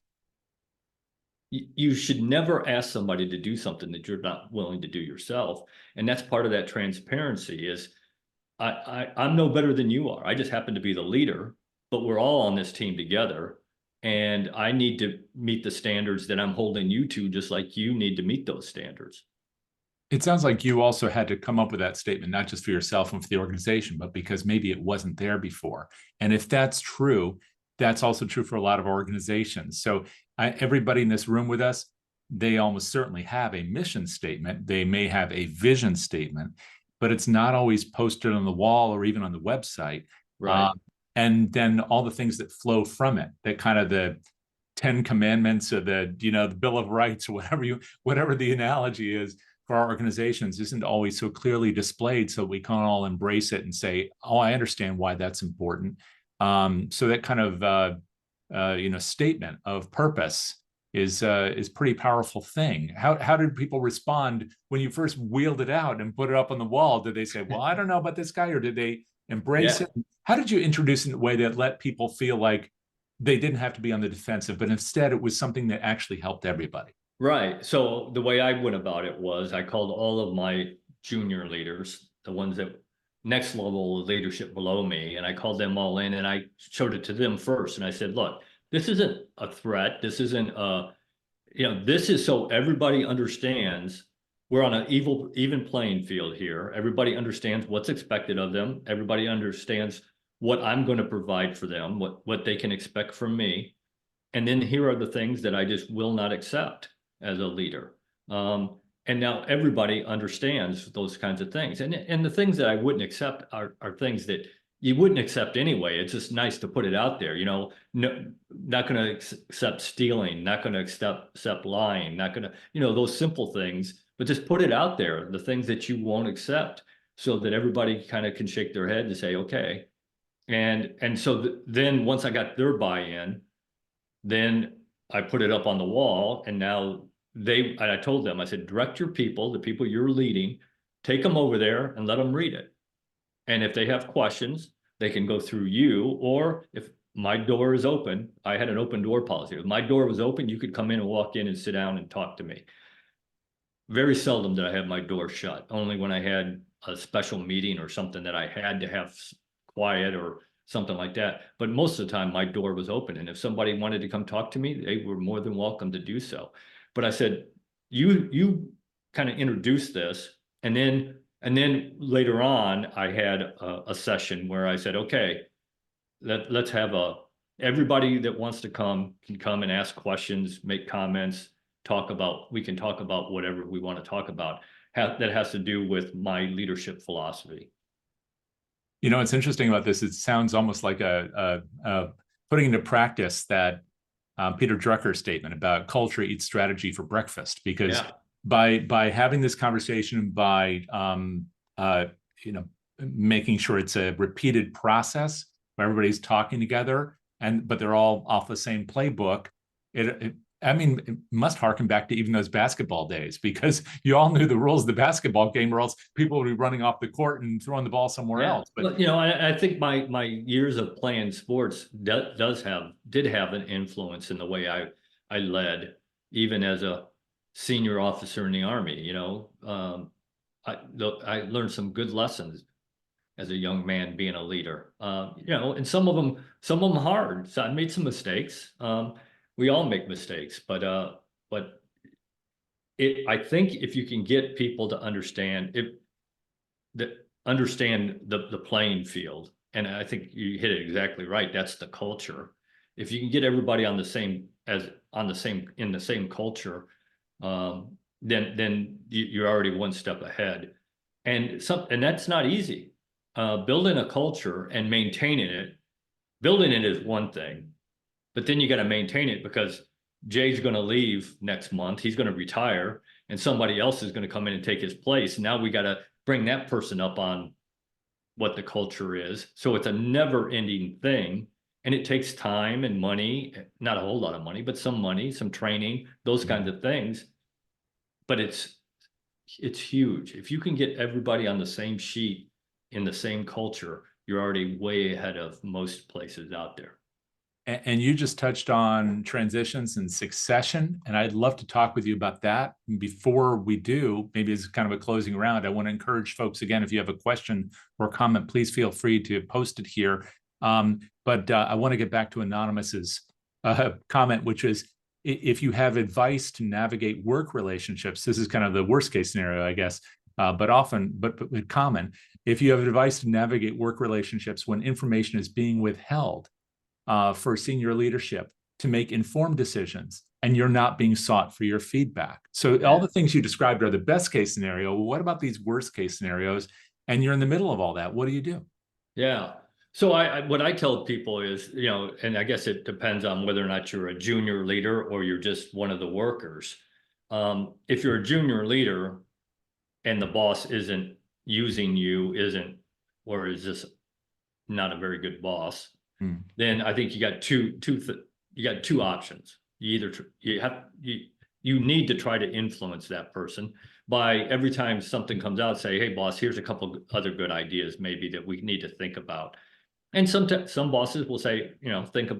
You should never ask somebody to do something that you're not willing to do yourself. And that's part of that transparency is I'm no better than you are. I just happen to be the leader, but we're all on this team together. And I need to meet the standards that I'm holding you to, just like you need to meet those standards. It sounds like you also had to come up with that statement, not just for yourself and for the organization, but because maybe it wasn't there before. And if that's true, that's also true for a lot of organizations. So everybody in this room with us, they almost certainly have a mission statement. They may have a vision statement, but it's not always posted on the wall or even on the website. Right. And then all the things that flow from it, that kind of the 10 commandments or the, you know, the Bill of Rights or whatever the analogy is for our organizations isn't always so clearly displayed so we can all embrace it and say, oh, I understand why that's important. So that kind of statement of purpose is pretty powerful thing. How did people respond when you first wheeled it out and put it up on the wall? Did they say, well, I don't know about this guy, or did they embrace it? How did you introduce it in a way that let people feel like they didn't have to be on the defensive, but instead it was something that actually helped everybody? Right. So the way I went about it was I called all of my junior leaders, the ones that next level of leadership below me, and I called them all in and I showed it to them first. And I said, look, this isn't a threat. This isn't this is so everybody understands we're on an even playing field here. Everybody understands what's expected of them. Everybody understands what I'm going to provide for them, what they can expect from me. And then here are the things that I just will not accept as a leader. And now everybody understands those kinds of things. And the things that I wouldn't accept are things that you wouldn't accept anyway. It's just nice to put it out there, you know, no, not going to accept stealing, not going to accept lying, not going to, you know, those simple things, but just put it out there, the things that you won't accept so that everybody kind of can shake their head and say, okay. And so then once I got their buy-in, then I put it up on the wall and now I told them, I said, direct your people, the people you're leading, take them over there and let them read it. And if they have questions, they can go through you, or if my door is open, I had an open door policy. If my door was open, you could come in and walk in and sit down and talk to me. Very seldom did I have my door shut, only when I had a special meeting or something that I had to have quiet or something like that. But most of the time my door was open. And if somebody wanted to come talk to me, they were more than welcome to do so. But I said, you kind of introduce this. And then later on, I had a session where I said, okay, let's have everybody that wants to come can come and ask questions, make comments, we can talk about whatever we want to talk about that has to do with my leadership philosophy. You know, what's interesting about this, it sounds almost like a putting into practice that Peter Drucker's statement about culture eats strategy for breakfast, because by having this conversation, by making sure it's a repeated process where everybody's talking together, but they're all off the same playbook, it must harken back to even those basketball days, because you all knew the rules of the basketball game, or else people would be running off the court and throwing the ball somewhere else. But you know, I think my years of playing sports did have an influence in the way I led, even as a senior officer in the Army. You know, I learned some good lessons as a young man being a leader. You know, and some of them hard. So I made some mistakes. we all make mistakes, but I think if you can get people to understand the playing field, and I think you hit it exactly right. That's the culture. If you can get everybody in the same culture, then you're already one step ahead. And that's not easy. Building a culture and maintaining it, building it is one thing, but then you got to maintain it, because Jay's going to leave next month. He's going to retire, and somebody else is going to come in and take his place. Now we got to bring that person up on what the culture is. So it's a never ending thing. And it takes time and money, not a whole lot of money, but some money, some training, those kinds of things. But it's huge. If you can get everybody on the same sheet in the same culture, you're already way ahead of most places out there. And you just touched on transitions and succession, and I'd love to talk with you about that. Before we do, maybe as kind of a closing round, I want to encourage folks, again, if you have a question or comment, please feel free to post it here. But I want to get back to Anonymous's comment, which is, if you have advice to navigate work relationships, this is kind of the worst case scenario, I guess, but common. If you have advice to navigate work relationships when information is being withheld for senior leadership to make informed decisions, and you're not being sought for your feedback. So all the things you described are the best case scenario. What about these worst case scenarios? And you're in the middle of all that. What do you do? Yeah. So what I tell people is, and I guess it depends on whether or not you're a junior leader or you're just one of the workers. If you're a junior leader and the boss isn't using you, or is just not a very good boss, then I think you got two options. You need to try to influence that person by, every time something comes out, say, hey boss, here's a couple other good ideas maybe that we need to think about. And some bosses will say, think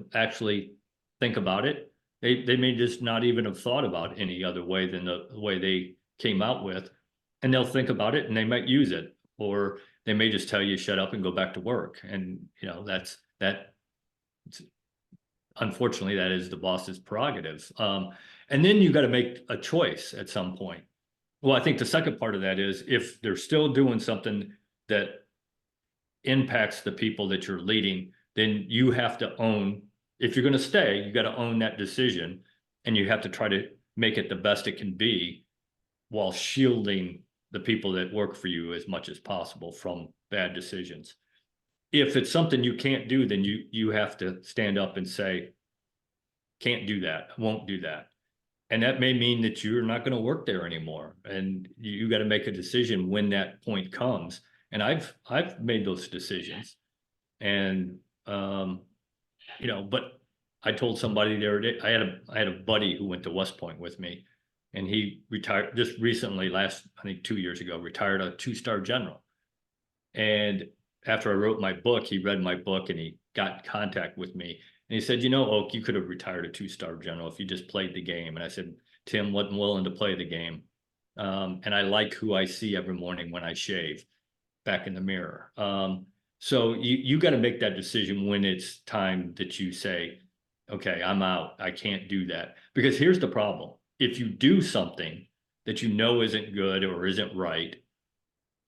about it. They may just not even have thought about any other way than the way they came out with, and they'll think about it and they might use it, or they may just tell you shut up and go back to work. And unfortunately, that is the boss's prerogative. And then you got to make a choice at some point. Well, I think the second part of that is, if they're still doing something that impacts the people that you're leading, then you have to own, if you're going to stay, you got to own that decision, and you have to try to make it the best it can be while shielding the people that work for you as much as possible from bad decisions. If it's something you can't do, then you have to stand up and say, can't do that, won't do that. And that may mean that you're not going to work there anymore. And you got to make a decision when that point comes. And I've made those decisions. And, but I told somebody the other day, I had a buddy who went to West Point with me, and he retired just recently, I think 2 years ago, retired a 2-star general. And after I wrote my book, he read my book and he got in contact with me. And he said, Oak, you could have retired a 2-star general if you just played the game. And I said, Tim, wasn't willing to play the game. And I like who I see every morning when I shave back in the mirror. So you got to make that decision when it's time that you say, okay, I'm out. I can't do that. Because here's the problem. If you do something that isn't good or isn't right,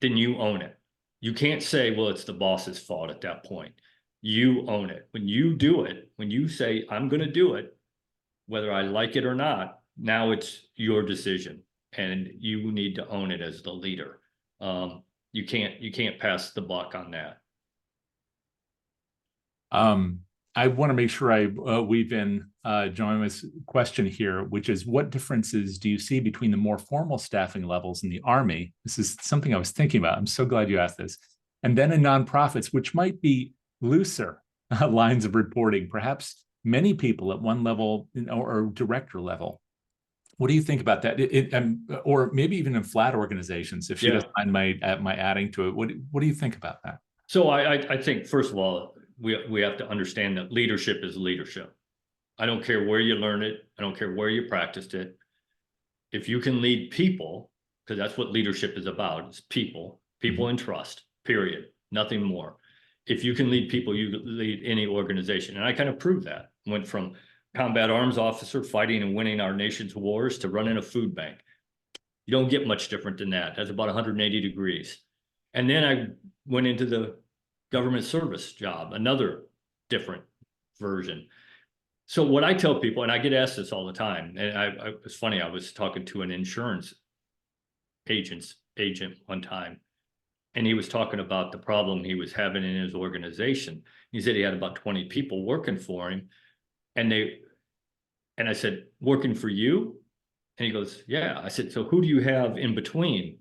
then you own it. You can't say, well, it's the boss's fault at that point. You own it. When you do it, when you say, I'm going to do it, whether I like it or not, now it's your decision, and you need to own it as the leader. You can't pass the buck on that. I want to make sure I weave in Joanna's question here, which is, what differences do you see between the more formal staffing levels in the Army? This is something I was thinking about. I'm so glad you asked this. And then in nonprofits, which might be looser lines of reporting, perhaps many people at one level or director level. What do you think about that? Or maybe even in flat organizations, if she doesn't mind my adding to it. What do you think about that? So I think, first of all, we have to understand that leadership is leadership. I don't care where you learn it. I don't care where you practiced it. If you can lead people, because that's what leadership is about, it's people and trust, period, nothing more. If you can lead people, you lead any organization. And I kind of proved that. Went from combat arms officer fighting and winning our nation's wars to running a food bank. You don't get much different than that. That's about 180 degrees. And then I went into the government service job, another different version. So what I tell people, and I get asked this all the time, and it's funny, I was talking to an insurance agent one time, and he was talking about the problem he was having in his organization. He said he had about 20 people working for him, and I said, working for you? And he goes, yeah. I said, so who do you have in between?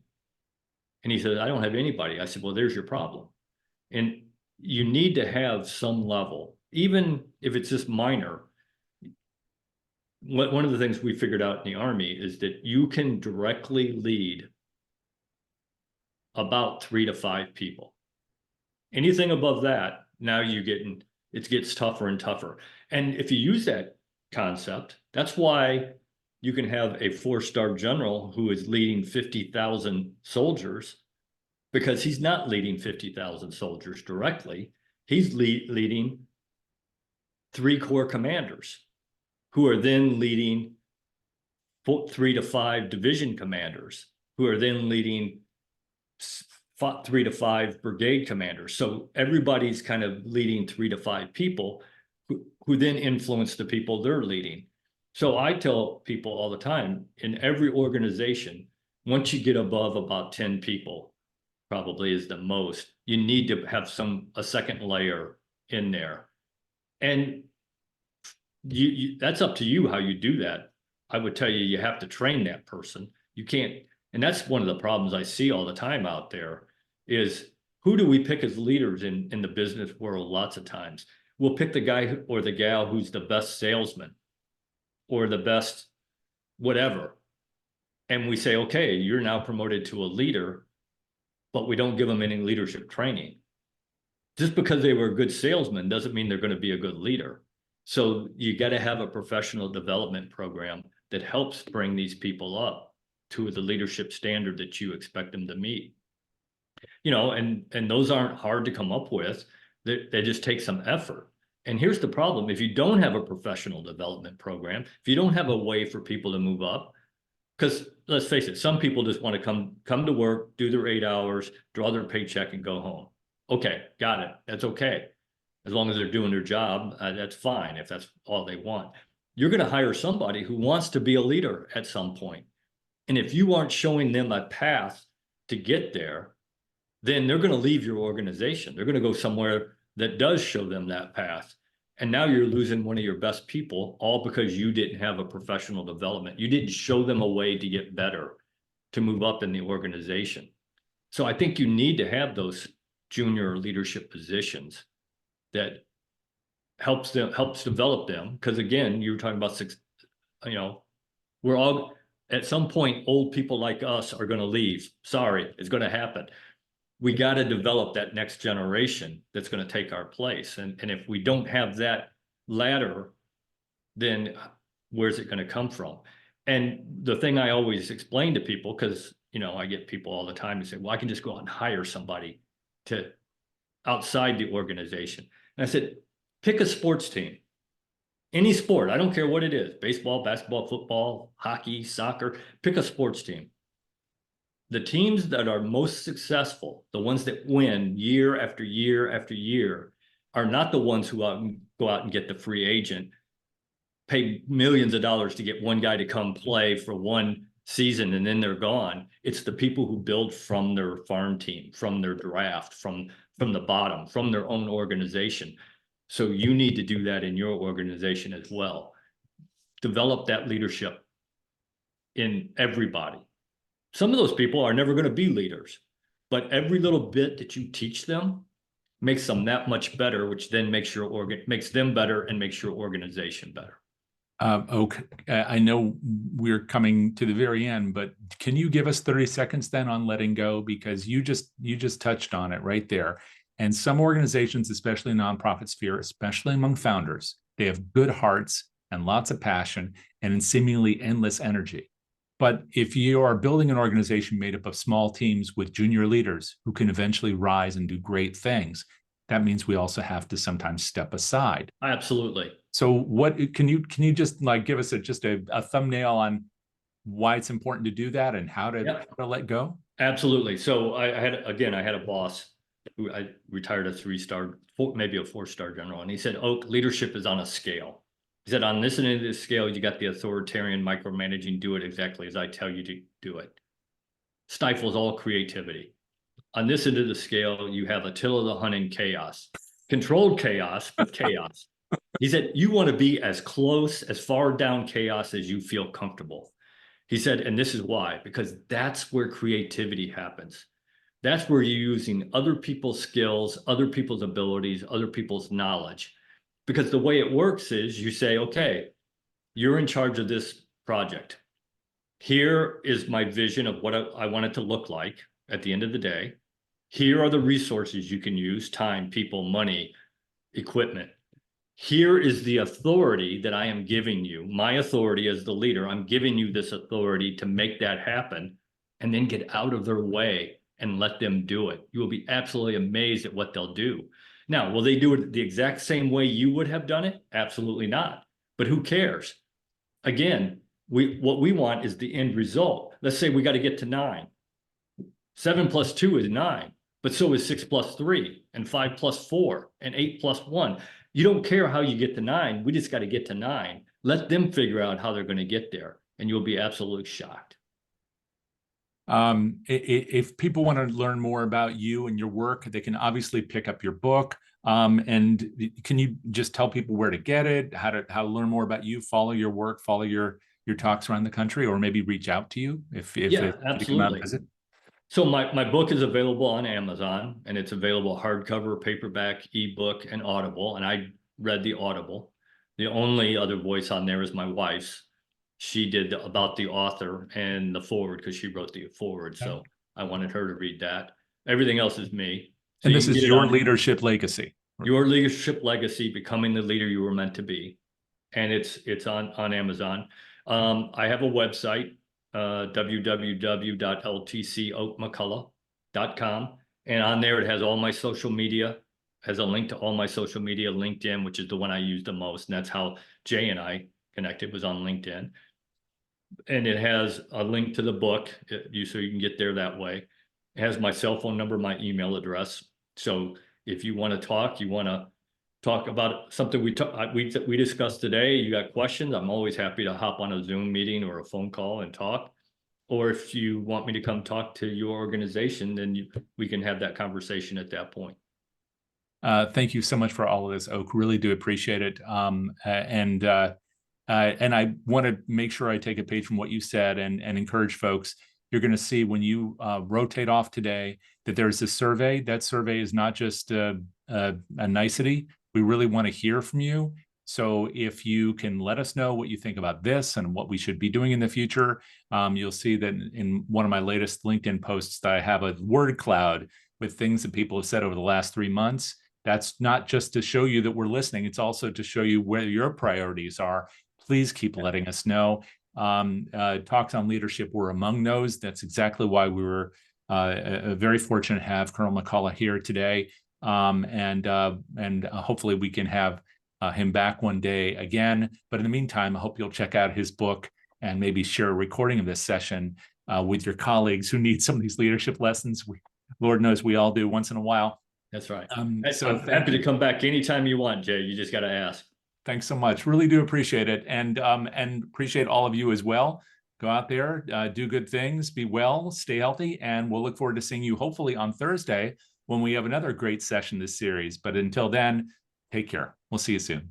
And he said, I don't have anybody. I said, well, there's your problem. And you need to have some level, even if it's just minor. One of the things we figured out in the Army is that you can directly lead about 3 to 5 people. Anything above that, now it gets tougher and tougher. And if you use that concept, that's why you can have a 4-star general who is leading 50,000 soldiers, because he's not leading 50,000 soldiers directly. He's leading 3 corps commanders who are then leading 3 to 5 division commanders who are then leading 3 to 5 brigade commanders. So everybody's kind of leading 3 to 5 people who then influence the people they're leading. So I tell people all the time, in every organization, once you get above about 10 people, probably is the most, you need to have a second layer in there. And that's up to you how you do that. I would tell you have to train that person. You can't, and that's one of the problems I see all the time out there is, who do we pick as leaders in the business world? Lots of times we'll pick the guy or the gal who's the best salesman or the best whatever. And we say, okay, you're now promoted to a leader, but we don't give them any leadership training. Just because they were a good salesman doesn't mean they're going to be a good leader. So you got to have a professional development program that helps bring these people up to the leadership standard that you expect them to meet. And those aren't hard to come up with. They just take some effort. And here's the problem. If you don't have a professional development program, if you don't have a way for people to move up, because let's face it, some people just want to come to work, do their 8 hours, draw their paycheck and go home. Okay, got it. That's okay. As long as they're doing their job, that's fine if that's all they want. You're going to hire somebody who wants to be a leader at some point. And if you aren't showing them a path to get there, then they're going to leave your organization. They're going to go somewhere that does show them that path. And now you're losing one of your best people, all because you didn't have a professional development. You didn't show them a way to get better, to move up in the organization. So I think you need to have those junior leadership positions that helps develop them. Because again, you were talking about we're all, at some point, old people like us are going to leave. Sorry, it's going to happen. We got to develop that next generation that's going to take our place. And if we don't have that ladder, then where's it going to come from? And the thing I always explain to people, because I get people all the time who say, well, I can just go out and hire somebody to outside the organization. And I said, pick a sports team, any sport. I don't care what it is, baseball, basketball, football, hockey, soccer, pick a sports team. The teams that are most successful, the ones that win year after year after year, are not the ones who go out and get the free agent, pay millions of dollars to get one guy to come play for one season and then they're gone. It's the people who build from their farm team, from their draft, from the bottom, from their own organization. So you need to do that in your organization as well. Develop that leadership in everybody. Some of those people are never going to be leaders, but every little bit that you teach them makes them that much better, which then makes them better and makes your organization better. Okay, I know we're coming to the very end, but can you give us 30 seconds then on letting go? Because you just touched on it right there. And some organizations, especially in the nonprofit sphere, especially among founders, they have good hearts and lots of passion and seemingly endless energy. But if you are building an organization made up of small teams with junior leaders who can eventually rise and do great things, that means we also have to sometimes step aside. Absolutely. So what can you just like give us just a thumbnail on why it's important to do that and how to let go? Absolutely. So I had a boss who I retired a 3-star, maybe a 4-star general. And he said, Oak, leadership is on a scale. He said, on this end of the scale, you got the authoritarian micromanaging, do it exactly as I tell you to do it. Stifles all creativity. On this end of the scale, you have Attila the Hun in chaos, controlled chaos, but chaos. He said, you want to be as close, as far down chaos as you feel comfortable. He said, and this is why, because that's where creativity happens. That's where you're using other people's skills, other people's abilities, other people's knowledge. Because the way it works is you say, okay, you're in charge of this project. Here is my vision of what I want it to look like at the end of the day. Here are the resources you can use: time, people, money, equipment. Here is the authority that I am giving you. My authority as the leader, I'm giving you this authority to make that happen, and then get out of their way and let them do it. You will be absolutely amazed at what they'll do. Now, will they do it the exact same way you would have done it? Absolutely not. But who cares? Again, what we want is the end result. Let's say we got to get to 9. 7 + 2 is 9, but so is 6 + 3, and 5 + 4, and 8 + 1. You don't care how you get to 9. We just got to get to 9. Let them figure out how they're going to get there, and you'll be absolutely shocked. If people want to learn more about you and your work, they can obviously pick up your book. And can you just tell people where to get it, how to learn more about you, follow your work, follow your talks around the country, or maybe reach out to you if Yeah, absolutely. you come out and visit? So my book is available on Amazon, and it's available hardcover, paperback, ebook, and Audible. And I read the Audible. The only other voice on there is my wife's. She did about the author and the forward, because she wrote the forward. Okay. So I wanted her to read that. Everything else is me. So and this is your leadership legacy. Your leadership legacy, becoming the leader you were meant to be. And it's on Amazon. I have a website, www.ltcoakmcculloch.com. And on there, it has all my social media, has a link to all my social media, LinkedIn, which is the one I use the most. And that's how Jay and I connected, was on LinkedIn. And it has a link to the book, so you can get there that way. It has my cell phone number, my email address. So if you want to talk, about something we discussed today, you got questions, I'm always happy to hop on a Zoom meeting or a phone call and talk. Or if you want me to come talk to your organization, then we can have that conversation at that point. Thank you so much for all of this, Oak. Really do appreciate it. And I want to make sure I take a page from what you said and encourage folks. You're going to see when you rotate off today that there's a survey. That survey is not just a nicety. We really want to hear from you. So if you can let us know what you think about this and what we should be doing in the future, you'll see that in one of my latest LinkedIn posts that I have a word cloud with things that people have said over the last 3 months. That's not just to show you that we're listening. It's also to show you where your priorities are. Please keep letting us know. Talks on leadership were among those. That's exactly why we were very fortunate to have Colonel McCulloch here today. And hopefully we can have him back one day again. But in the meantime, I hope you'll check out his book and maybe share a recording of this session with your colleagues who need some of these leadership lessons. Lord knows we all do once in a while. That's right. So I'm happy to come back anytime you want, Jay. You just got to ask. Thanks so much. Really do appreciate it. And appreciate all of you as well. Go out there, do good things, be well, stay healthy, and we'll look forward to seeing you hopefully on Thursday when we have another great session this series. But until then, take care. We'll see you soon.